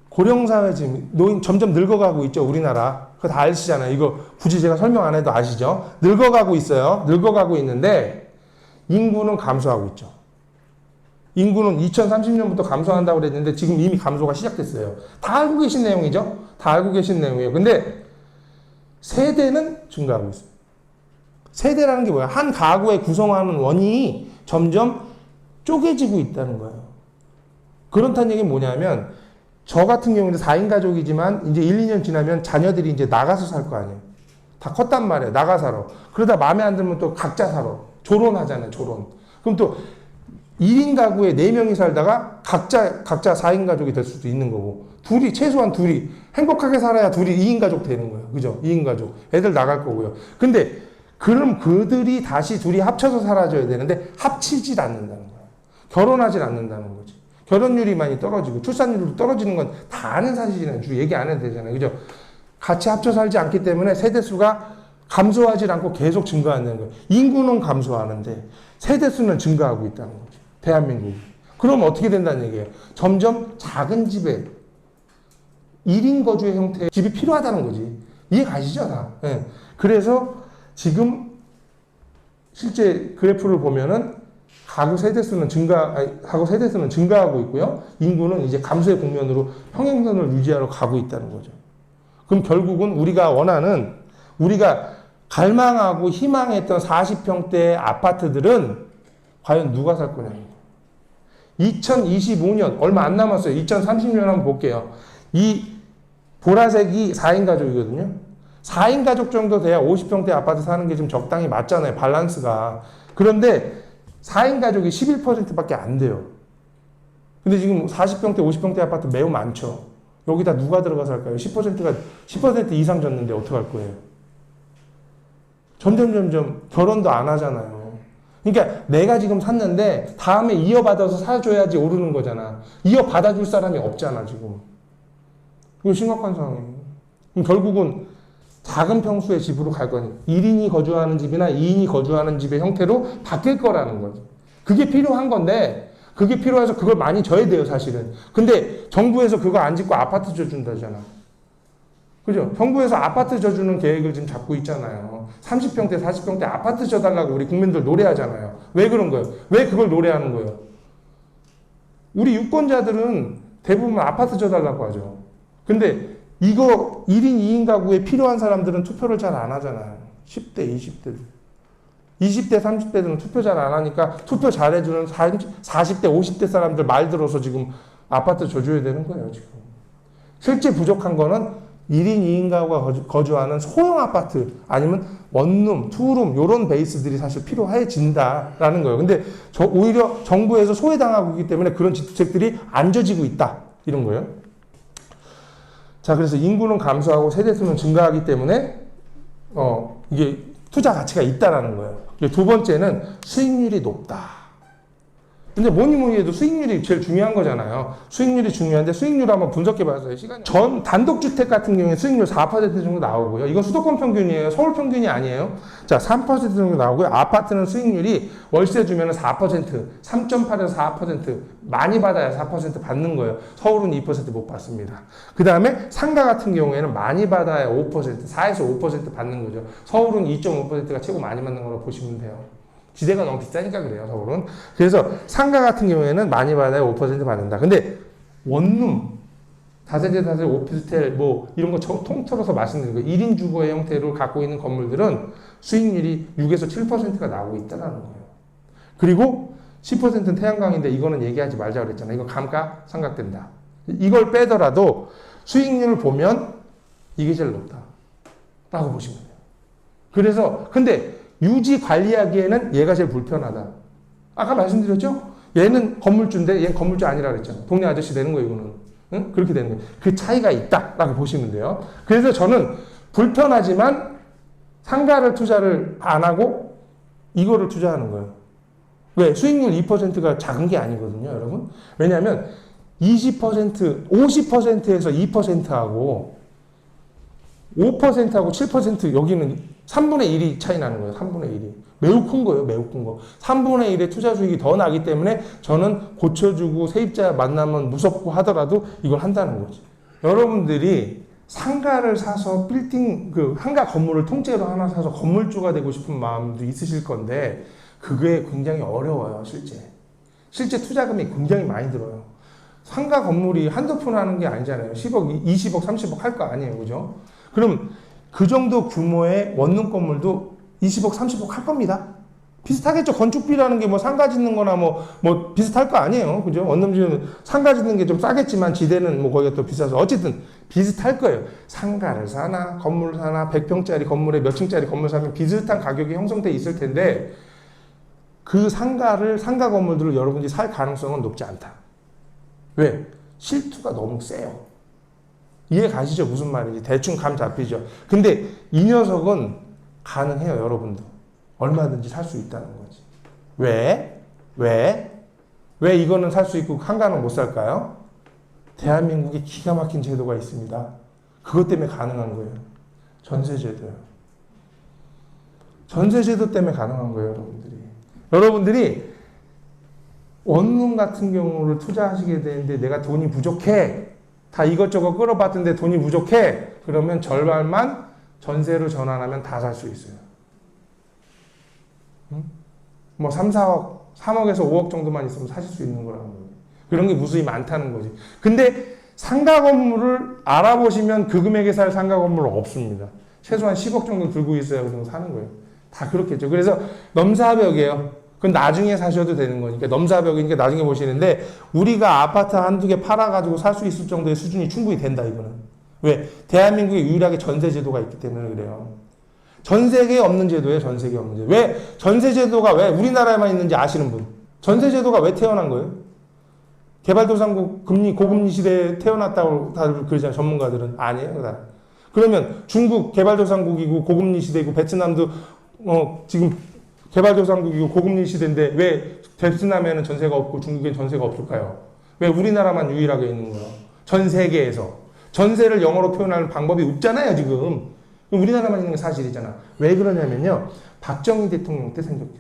고령사회 지금 노인 점점 늙어가고 있죠, 우리나라. 그거 다 아시잖아요. 이거 굳이 제가 설명 안 해도 아시죠? 늙어가고 있어요. 늙어가고 있는데 인구는 감소하고 있죠. 인구는 2030년부터 감소한다고 그랬는데 지금 이미 감소가 시작됐어요. 다 알고 계신 내용이죠? 다 알고 계신 내용이에요. 근데 세대는 증가하고 있어요. 세대라는 게 뭐야? 한 가구의 구성하는 원인이 점점 쪼개지고 있다는 거예요. 그렇다는 얘기는 뭐냐면 저 같은 경우는 4인 가족이지만 이제 1, 2년 지나면 자녀들이 이제 나가서 살 거 아니에요. 다 컸단 말이에요. 나가 살아. 그러다 마음에 안 들면 또 각자 살아. 조론하잖아요. 조론. 그럼 또 1인 가구에 4명이 살다가 각자 4인 가족이 될 수도 있는 거고 최소한 둘이 행복하게 살아야 둘이 2인 가족 되는 거예요. 그죠? 2인 가족. 애들 나갈 거고요. 근데 그럼 그들이 다시 둘이 합쳐서 살아줘야 되는데 합치질 않는다는 거예요. 결혼하질 않는다는 거지. 결혼율이 많이 떨어지고 출산율도 떨어지는 건 다 아는 사실이잖아요. 얘기 안 해도 되잖아요. 그죠? 같이 합쳐 살지 않기 때문에 세대수가 감소하지 않고 계속 증가한다는 거예요. 인구는 감소하는데 세대수는 증가하고 있다는 거죠. 대한민국이. 그럼 어떻게 된다는 얘기예요? 점점 작은 집에 1인 거주의 형태의 집이 필요하다는 거지. 이해 가시죠? 다. 네. 그래서 지금 실제 그래프를 보면은 가구 세대수는 증가하고 있고요. 인구는 이제 감소의 국면으로 평행선을 유지하러 가고 있다는 거죠. 그럼 결국은 우리가 갈망하고 희망했던 40평대 아파트들은 과연 누가 살 거냐는 거예요. 2025년 얼마 안 남았어요. 2030년 한번 볼게요. 이 보라색이 4인 가족이거든요. 4인 가족 정도 돼야 50평대 아파트 사는 게 좀 적당히 맞잖아요. 밸런스가. 그런데 4인 가족이 11%밖에 안 돼요. 근데 지금 40평대, 50평대 아파트 매우 많죠. 여기다 누가 들어가 살까요? 10% 이상 졌는데 어떡할 거예요? 점점 결혼도 안 하잖아요. 그러니까 내가 지금 샀는데 다음에 이어받아서 사줘야지 오르는 거잖아. 이어받아줄 사람이 없잖아, 지금. 이거 심각한 상황이에요. 그럼 결국은 작은 평수의 집으로 갈 거니 1인이 거주하는 집이나 2인이 거주하는 집의 형태로 바뀔 거라는 거지. 그게 필요한 건데 그게 필요해서 그걸 많이 줘야 돼요, 사실은. 근데 정부에서 그거 안 짓고 아파트 줘준다잖아. 그죠? 정부에서 아파트 줘주는 계획을 지금 잡고 있잖아요. 30평대, 40평대 아파트 줘달라고 우리 국민들 노래하잖아요. 왜 그런 거예요? 왜 그걸 노래하는 거예요? 우리 유권자들은 대부분 아파트 줘달라고 하죠. 근데 이거 1인 2인 가구에 필요한 사람들은 투표를 잘 안 하잖아요. 10대, 20대들. 20대, 30대들은 투표 잘 안 하니까 투표 잘 해주는 40대, 50대 사람들 말 들어서 지금 아파트 줘줘야 되는 거예요, 지금. 실제 부족한 거는 1인 2인 가구가 거주하는 소형 아파트 아니면 원룸, 투룸 이런 베이스들이 사실 필요해진다라는 거예요. 근데 오히려 정부에서 소외당하고 있기 때문에 그런 정책들이 안 져지고 있다. 이런 거예요. 자, 그래서 인구는 감소하고 세대수는 증가하기 때문에 이게 투자 가치가 있다라는 거예요. 두 번째는 수익률이 높다. 근데 뭐니 해도 수익률이 제일 중요한 거잖아요. 수익률이 중요한데 수익률 한번 분석해 봐서요. 전 단독주택 같은 경우에 수익률 4% 정도 나오고요. 이건 수도권 평균이에요. 서울 평균이 아니에요. 자, 3% 정도 나오고요. 아파트는 수익률이 월세 주면 4%, 3.8에서 4%, 많이 받아야 4% 받는 거예요. 서울은 2% 못 받습니다. 그 다음에 상가 같은 경우에는 많이 받아야 5%, 4에서 5% 받는 거죠. 서울은 2.5%가 최고 많이 받는 걸로 보시면 돼요. 지대가 너무 비싸니까 그래요, 서울은. 그래서 상가 같은 경우에는 많이 받아야 5% 받는다. 근데 원룸, 다세대, 오피스텔 뭐 이런 거 통틀어서 말씀드린 거예요. 1인 주거의 형태로 갖고 있는 건물들은 수익률이 6에서 7%가 나오고 있다는 거예요. 그리고 10%는 태양광인데 이거는 얘기하지 말자 그랬잖아요. 이거 감가상각된다. 이걸 빼더라도 수익률을 보면 이게 제일 높다. 라고 보시면 돼요. 그래서 근데 유지 관리하기에는 얘가 제일 불편하다. 아까 말씀드렸죠? 얘는 건물주인데 얘는 건물주 아니라 그랬잖아요. 동네 아저씨 되는 거예요, 이거는. 응? 그렇게 되는 거예요. 그 차이가 있다라고 보시면 돼요. 그래서 저는 불편하지만 상가를 투자를 안 하고 이거를 투자하는 거예요. 왜? 수익률 2%가 작은 게 아니거든요, 여러분. 왜냐하면 20%, 50%에서 2%하고 5%하고 7% 여기는 3분의 1이 차이 나는 거예요. 3분의 1이. 매우 큰 거예요. 매우 큰 거. 3분의 1의 투자 수익이 더 나기 때문에 저는 고쳐주고 세입자 만나면 무섭고 하더라도 이걸 한다는 거지. 여러분들이 상가를 사서 빌딩, 한가 건물을 통째로 하나 사서 건물주가 되고 싶은 마음도 있으실 건데 그게 굉장히 어려워요. 실제 투자금이 굉장히 많이 들어요. 상가 건물이 한두 푼 하는 게 아니잖아요. 10억, 20억, 30억 할 거 아니에요. 그죠? 그럼 그 정도 규모의 원룸 건물도 20억, 30억 할 겁니다. 비슷하겠죠. 건축비라는 게 뭐 상가 짓는 거나 뭐 비슷할 거 아니에요. 그죠? 원룸 짓는, 상가 짓는 게 좀 싸겠지만 지대는 뭐 거기가 또 비싸서 어쨌든 비슷할 거예요. 상가를 사나, 건물을 사나, 100평짜리 건물에 몇 층짜리 건물 사면 비슷한 가격이 형성돼 있을 텐데 그 상가 건물들을 여러분들이 살 가능성은 높지 않다. 왜? 실투가 너무 세요. 이해 가시죠? 무슨 말인지 대충 감 잡히죠? 근데 이 녀석은 가능해요, 여러분도. 얼마든지 살 수 있다는 거지. 왜 이거는 살 수 있고 한가는 못 살까요? 대한민국에 기가 막힌 제도가 있습니다. 그것 때문에 가능한 거예요. 전세제도요. 전세제도 때문에 가능한 거예요, 여러분들이 원룸 같은 경우를 투자하시게 되는데 내가 돈이 부족해. 다 이것저것 끌어봤는데 돈이 부족해. 그러면 절반만 전세로 전환하면 다 살 수 있어요. 뭐 3, 4억, 3억에서 5억 정도만 있으면 사실 수 있는 거라는 거예요. 그런 게 무수히 많다는 거지. 근데 상가 건물을 알아보시면 그 금액에 살 상가 건물은 없습니다. 최소한 10억 정도 들고 있어야 그 정도 사는 거예요. 다 그렇겠죠. 그래서 넘사벽이에요. 그건 나중에 사셔도 되는 거니까 넘사벽이니까 나중에 보시는데 우리가 아파트 한두 개 팔아가지고 살 수 있을 정도의 수준이 충분히 된다 이거는. 왜? 대한민국에 유일하게 전세제도가 있기 때문에 그래요. 전 세계에 없는 제도예요. 전 세계에 없는 제도. 왜? 전세제도가 왜 우리나라에만 있는지 아시는 분? 전세제도가 왜 태어난 거예요? 개발도상국 고금리 시대에 태어났다고 다들 그러잖아요. 전문가들은. 아니에요. 그러면 중국 개발도상국이고 고금리 시대이고 베트남도 지금 개발도상국이고 고금리 시대인데 왜 베트남에는 전세가 없고 중국엔 전세가 없을까요? 왜 우리나라만 유일하게 있는 거예요? 전 세계에서. 전세를 영어로 표현하는 방법이 없잖아요, 지금. 우리나라만 있는 게 사실이잖아. 왜 그러냐면요. 박정희 대통령 때 생겼기.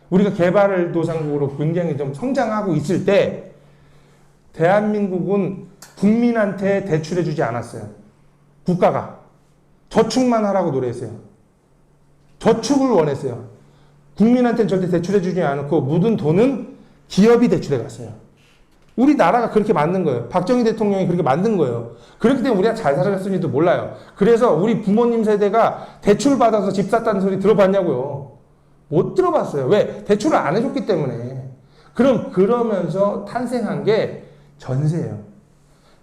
우리가 개발도상국으로 굉장히 좀 성장하고 있을 때 대한민국은 국민한테 대출해주지 않았어요. 국가가. 저축만 하라고 노래했어요. 저축을 원했어요. 국민한테는 절대 대출해주지 않고 묻은 돈은 기업이 대출해갔어요. 우리나라가 그렇게 만든 거예요. 박정희 대통령이 그렇게 만든 거예요. 그렇기 때문에 우리가 잘 살았을지도 몰라요. 그래서 우리 부모님 세대가 대출 받아서 집 샀다는 소리 들어봤냐고요. 못 들어봤어요. 왜? 대출을 안 해줬기 때문에. 그러면서 탄생한 게 전세예요.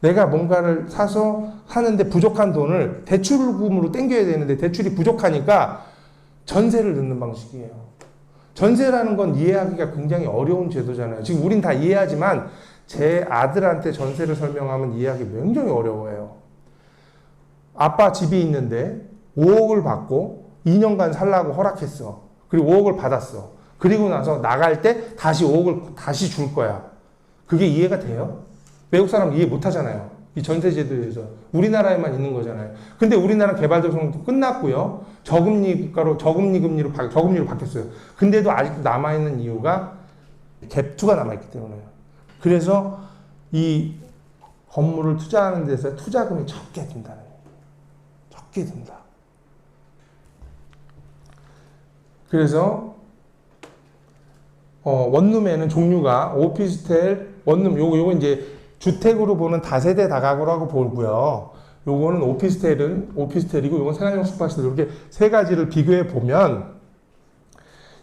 내가 뭔가를 사서 하는데 부족한 돈을 대출금으로 땡겨야 되는데 대출이 부족하니까 전세를 넣는 방식이에요. 전세라는 건 이해하기가 굉장히 어려운 제도잖아요. 지금 우린 다 이해하지만 제 아들한테 전세를 설명하면 이해하기 굉장히 어려워요. 아빠 집이 있는데 5억을 받고 2년간 살라고 허락했어. 그리고 5억을 받았어. 그리고 나서 나갈 때 다시 5억을 다시 줄 거야. 그게 이해가 돼요? 외국 사람 이해 못 하잖아요. 이 전세 제도에서. 우리나라에만 있는 거잖아요. 근데 우리나라 개발도상국도 끝났고요. 저금리 국가로 저금리로 바뀌었어요. 근데도 아직도 남아있는 이유가 갭2가 남아있기 때문에요. 그래서 이 건물을 투자하는 데서 투자금이 적게 든다는 거예요. 적게 든다. 그래서 원룸에는 종류가 오피스텔, 원룸, 요거 이제 주택으로 보는 다세대 다가구라고 보고요. 요거는 오피스텔이고 요건 생활용 숙박시설 이렇게 세 가지를 비교해 보면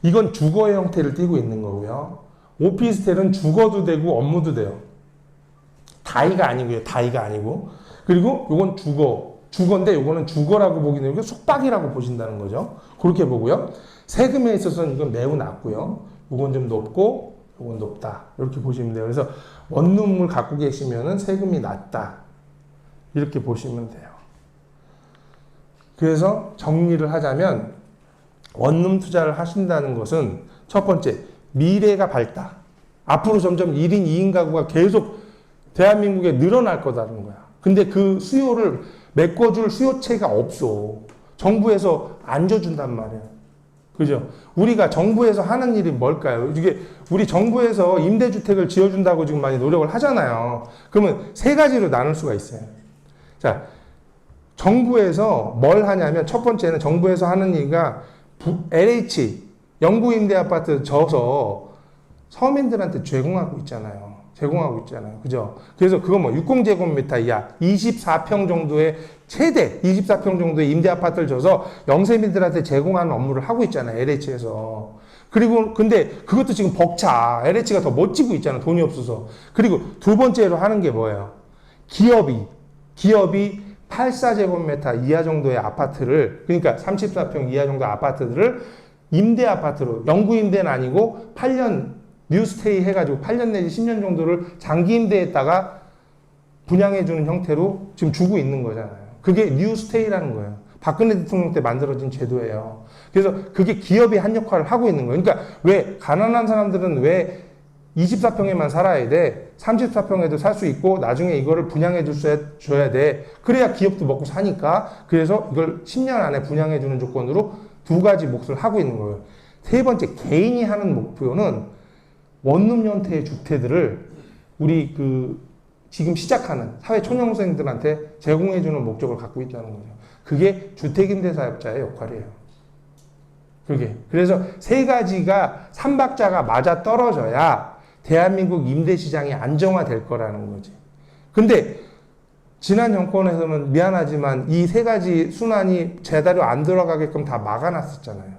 이건 주거의 형태를 띠고 있는 거고요. 오피스텔은 주거도 되고 업무도 돼요. 다이가 아니고요. 다이가 아니고. 그리고 요건 주거인데 요거는 주거라고 보기는 이거 숙박이라고 보신다는 거죠. 그렇게 보고요. 세금에 있어서는 이건 매우 낮고요. 요건 좀 높고 요건 높다. 이렇게 보시면 돼요. 그래서 원룸을 갖고 계시면은 세금이 낮다. 이렇게 보시면 돼요. 그래서 정리를 하자면 원룸 투자를 하신다는 것은 첫 번째, 미래가 밝다. 앞으로 점점 1인 2인 가구가 계속 대한민국에 늘어날 거다는 거야. 근데 그 수요를 메꿔줄 수요체가 없어. 정부에서 안 줘준단 말이야. 그죠? 우리가 정부에서 하는 일이 뭘까요? 이게 우리 정부에서 임대주택을 지어준다고 지금 많이 노력을 하잖아요. 그러면 세 가지로 나눌 수가 있어요. 자, 정부에서 뭘 하냐면 첫 번째는 정부에서 하는 얘기가 LH, 영구 임대 아파트 줘서 서민들한테 제공하고 있잖아요. 그죠? 그래서 그거 60제곱미터 이하 24평 정도의 최대 24평 정도의 임대 아파트를 줘서 영세민들한테 제공하는 업무를 하고 있잖아요. LH에서. 그리고 근데 그것도 지금 벅차. LH가 더 멋지고 있잖아. 돈이 없어서. 그리고 두 번째로 하는 게 뭐예요? 기업이 84제곱미터 이하 정도의 아파트를, 그러니까 34평 이하 정도의 아파트들을 임대 아파트로, 영구 임대는 아니고 8년 뉴스테이 해가지고 8년 내지 10년 정도를 장기 임대했다가 분양해주는 형태로 지금 주고 있는 거잖아요. 그게 뉴스테이라는 거예요. 박근혜 대통령 때 만들어진 제도예요. 그래서 그게 기업이 한 역할을 하고 있는 거예요. 그러니까 왜 가난한 사람들은 왜 24평에만 살아야 돼? 34평에도 살 수 있고 나중에 이거를 분양해 줘야 돼. 그래야 기업도 먹고 사니까. 그래서 이걸 10년 안에 분양해 주는 조건으로 두 가지 몫을 하고 있는 거예요. 세 번째, 개인이 하는 목표는 원룸 형태의 주택들을 우리 지금 시작하는 사회 초년생들한테 제공해 주는 목적을 갖고 있다는 거죠. 그게 주택임대사업자의 역할이에요. 그래서 세 가지가 삼박자가 맞아 떨어져야 대한민국 임대시장이 안정화될 거라는 거지. 근데 지난 정권에서는 미안하지만 이 세 가지 순환이 제대로 안 들어가게끔 다 막아놨었잖아요.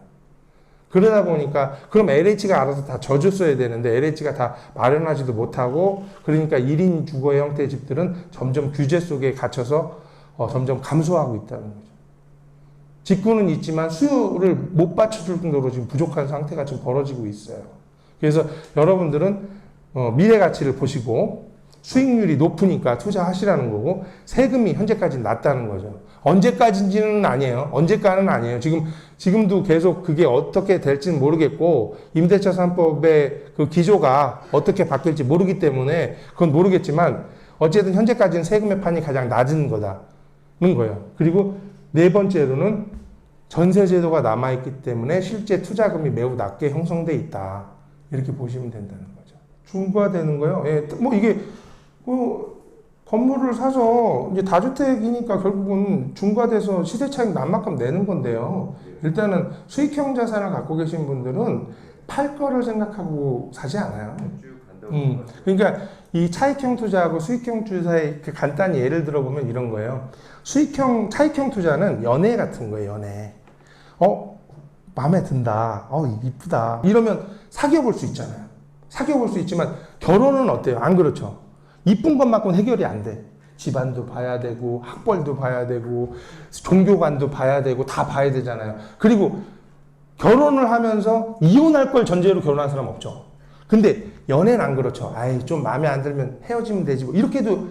그러다 보니까 그럼 LH가 알아서 다 져줬어야 되는데 LH가 다 마련하지도 못하고, 그러니까 1인 주거의 형태의 집들은 점점 규제 속에 갇혀서 점점 감소하고 있다는 거죠. 직구는 있지만 수요를 못 받쳐줄 정도로 지금 부족한 상태가 지금 벌어지고 있어요. 그래서 여러분들은 미래 가치를 보시고 수익률이 높으니까 투자하시라는 거고 세금이 현재까지 낮다는 거죠. 언제까지인지는 아니에요. 언제까는 아니에요. 지금도 계속 그게 어떻게 될지는 모르겠고 임대차 3법의 그 기조가 어떻게 바뀔지 모르기 때문에 그건 모르겠지만 어쨌든 현재까지는 세금의 판이 가장 낮은 거다는 거예요. 그리고 네 번째로는 전세제도가 남아있기 때문에 실제 투자금이 매우 낮게 형성돼 있다. 이렇게 보시면 된다는 거죠. 중과되는 거요. 예, 뭐 이게 건물을 사서 이제 다주택이니까 결국은 중과돼서 시세 차익 난만큼 내는 건데요. 일단은 수익형 자산을 갖고 계신 분들은 팔 거를 생각하고 사지 않아요. 그러니까 이 차익형 투자하고 수익형 투자의 간단히 예를 들어보면 이런 거예요. 차익형 투자는 연애 같은 거예요, 연애. 마음에 든다. 이쁘다. 이러면 사귀어 볼 수 있잖아요. 사귀어 볼 수 있지만 결혼은 어때요? 안 그렇죠? 이쁜 것만큼은 해결이 안 돼. 집안도 봐야 되고, 학벌도 봐야 되고, 종교관도 봐야 되고, 다 봐야 되잖아요. 그리고 결혼을 하면서 이혼할 걸 전제로 결혼한 사람 없죠. 근데 연애는 안 그렇죠. 좀 마음에 안 들면 헤어지면 되지. 뭐 이렇게도,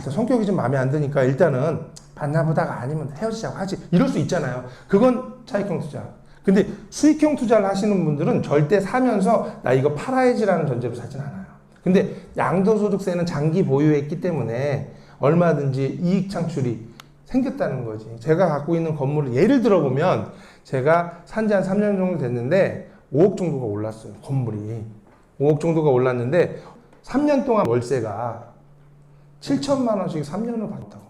성격이 좀 마음에 안 드니까 일단은 만나보다가 아니면 헤어지자고 하지. 이럴 수 있잖아요. 그건 차익형 투자. 근데 수익형 투자를 하시는 분들은 절대 사면서 나 이거 팔아야지라는 전제로 사진 않아요. 근데 양도소득세는 장기 보유했기 때문에 얼마든지 이익 창출이 생겼다는 거지. 제가 갖고 있는 건물을 예를 들어보면 제가 산지 한 3년 정도 됐는데 5억 정도가 올랐어요. 건물이. 5억 정도가 올랐는데 3년 동안 월세가 7천만 원씩 3년을 받았다고.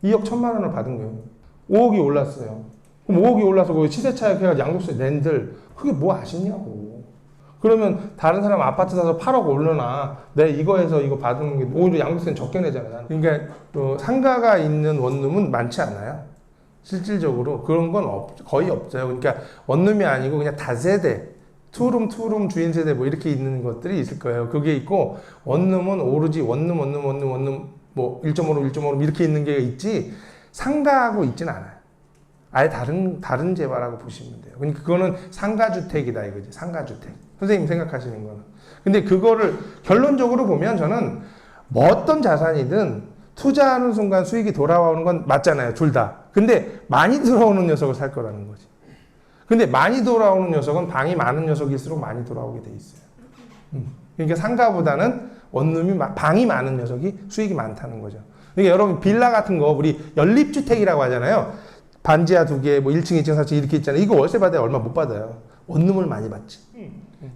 2억 1천만 원을 받은 거예요. 5억이 올랐어요. 그럼 5억이 올라서 그 시세 차익 해가 양도세 낸들 그게 뭐 아시냐고. 그러면 다른 사람 아파트 사서 8억 올려놔. 내 이거에서 이거 받는 게 오히려 양도세는 적게 내잖아요. 그러니까 상가가 있는 원룸은 많지 않아요. 실질적으로 그런 건 거의 없어요. 그러니까 원룸이 아니고 그냥 다세대, 투룸 주인 세대 뭐 이렇게 있는 것들이 있을 거예요. 그게 있고 원룸은 오로지 원룸 뭐 1.5룸 이렇게 있는 게 있지 상가하고 있지는 않아요. 아예 다른 재화라고 보시면 돼요. 그러니까 그거는 상가주택이다 이거지. 상가주택. 선생님 생각하시는 거는. 근데 그거를 결론적으로 보면 저는 뭐 어떤 자산이든 투자하는 순간 수익이 돌아오는 건 맞잖아요. 둘 다. 근데 많이 들어오는 녀석을 살 거라는 거지. 근데 많이 돌아오는 녀석은 방이 많은 녀석일수록 많이 돌아오게 돼 있어요. 그러니까 상가보다는 원룸이 방이 많은 녀석이 수익이 많다는 거죠. 그러니까 여러분 빌라 같은 거 우리 연립주택이라고 하잖아요. 반지하 2개, 뭐 1층, 2층, 4층 이렇게 있잖아요. 이거 월세 받아야 얼마 못 받아요. 원룸을 많이 받지.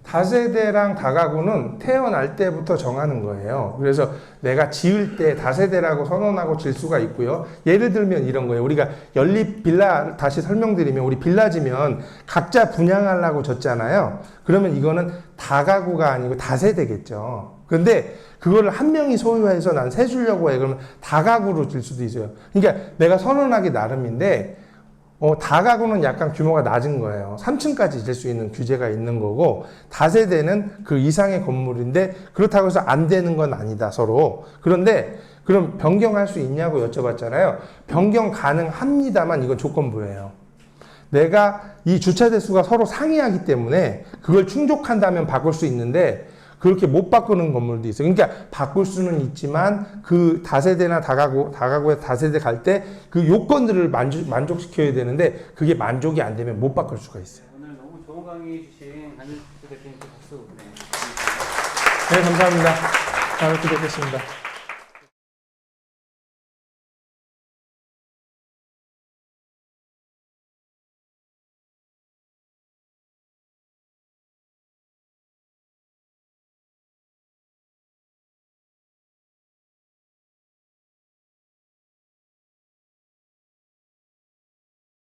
다세대랑 다가구는 태어날 때부터 정하는 거예요. 그래서 내가 지을 때 다세대라고 선언하고 질 수가 있고요. 예를 들면 이런 거예요. 우리가 연립 빌라 다시 설명드리면 우리 빌라 지면 각자 분양하려고 졌잖아요. 그러면 이거는 다가구가 아니고 다세대겠죠. 근데 그거를 한 명이 소유해서 난 세 주려고 해. 그러면 다가구로 질 수도 있어요. 그러니까 내가 선언하기 나름인데 다가구는 약간 규모가 낮은 거예요. 3층까지 질 수 있는 규제가 있는 거고 다세대는 그 이상의 건물인데 그렇다고 해서 안 되는 건 아니다 서로. 그런데 그럼 변경할 수 있냐고 여쭤봤잖아요. 변경 가능합니다만 이건 조건부예요. 내가 이 주차 대수가 서로 상이하기 때문에 그걸 충족한다면 바꿀 수 있는데 그렇게 못 바꾸는 건물도 있어요. 그러니까 바꿀 수는 있지만 그 다세대나 다가구에서 다세대 갈 때 그 요건들을 만족시켜야 되는데 그게 만족이 안 되면 못 바꿀 수가 있어요. 오늘 너무 좋은 강의 주신 한일주 대표님께 박수. 네, 감사합니다. 다음에 또 뵙겠습니다.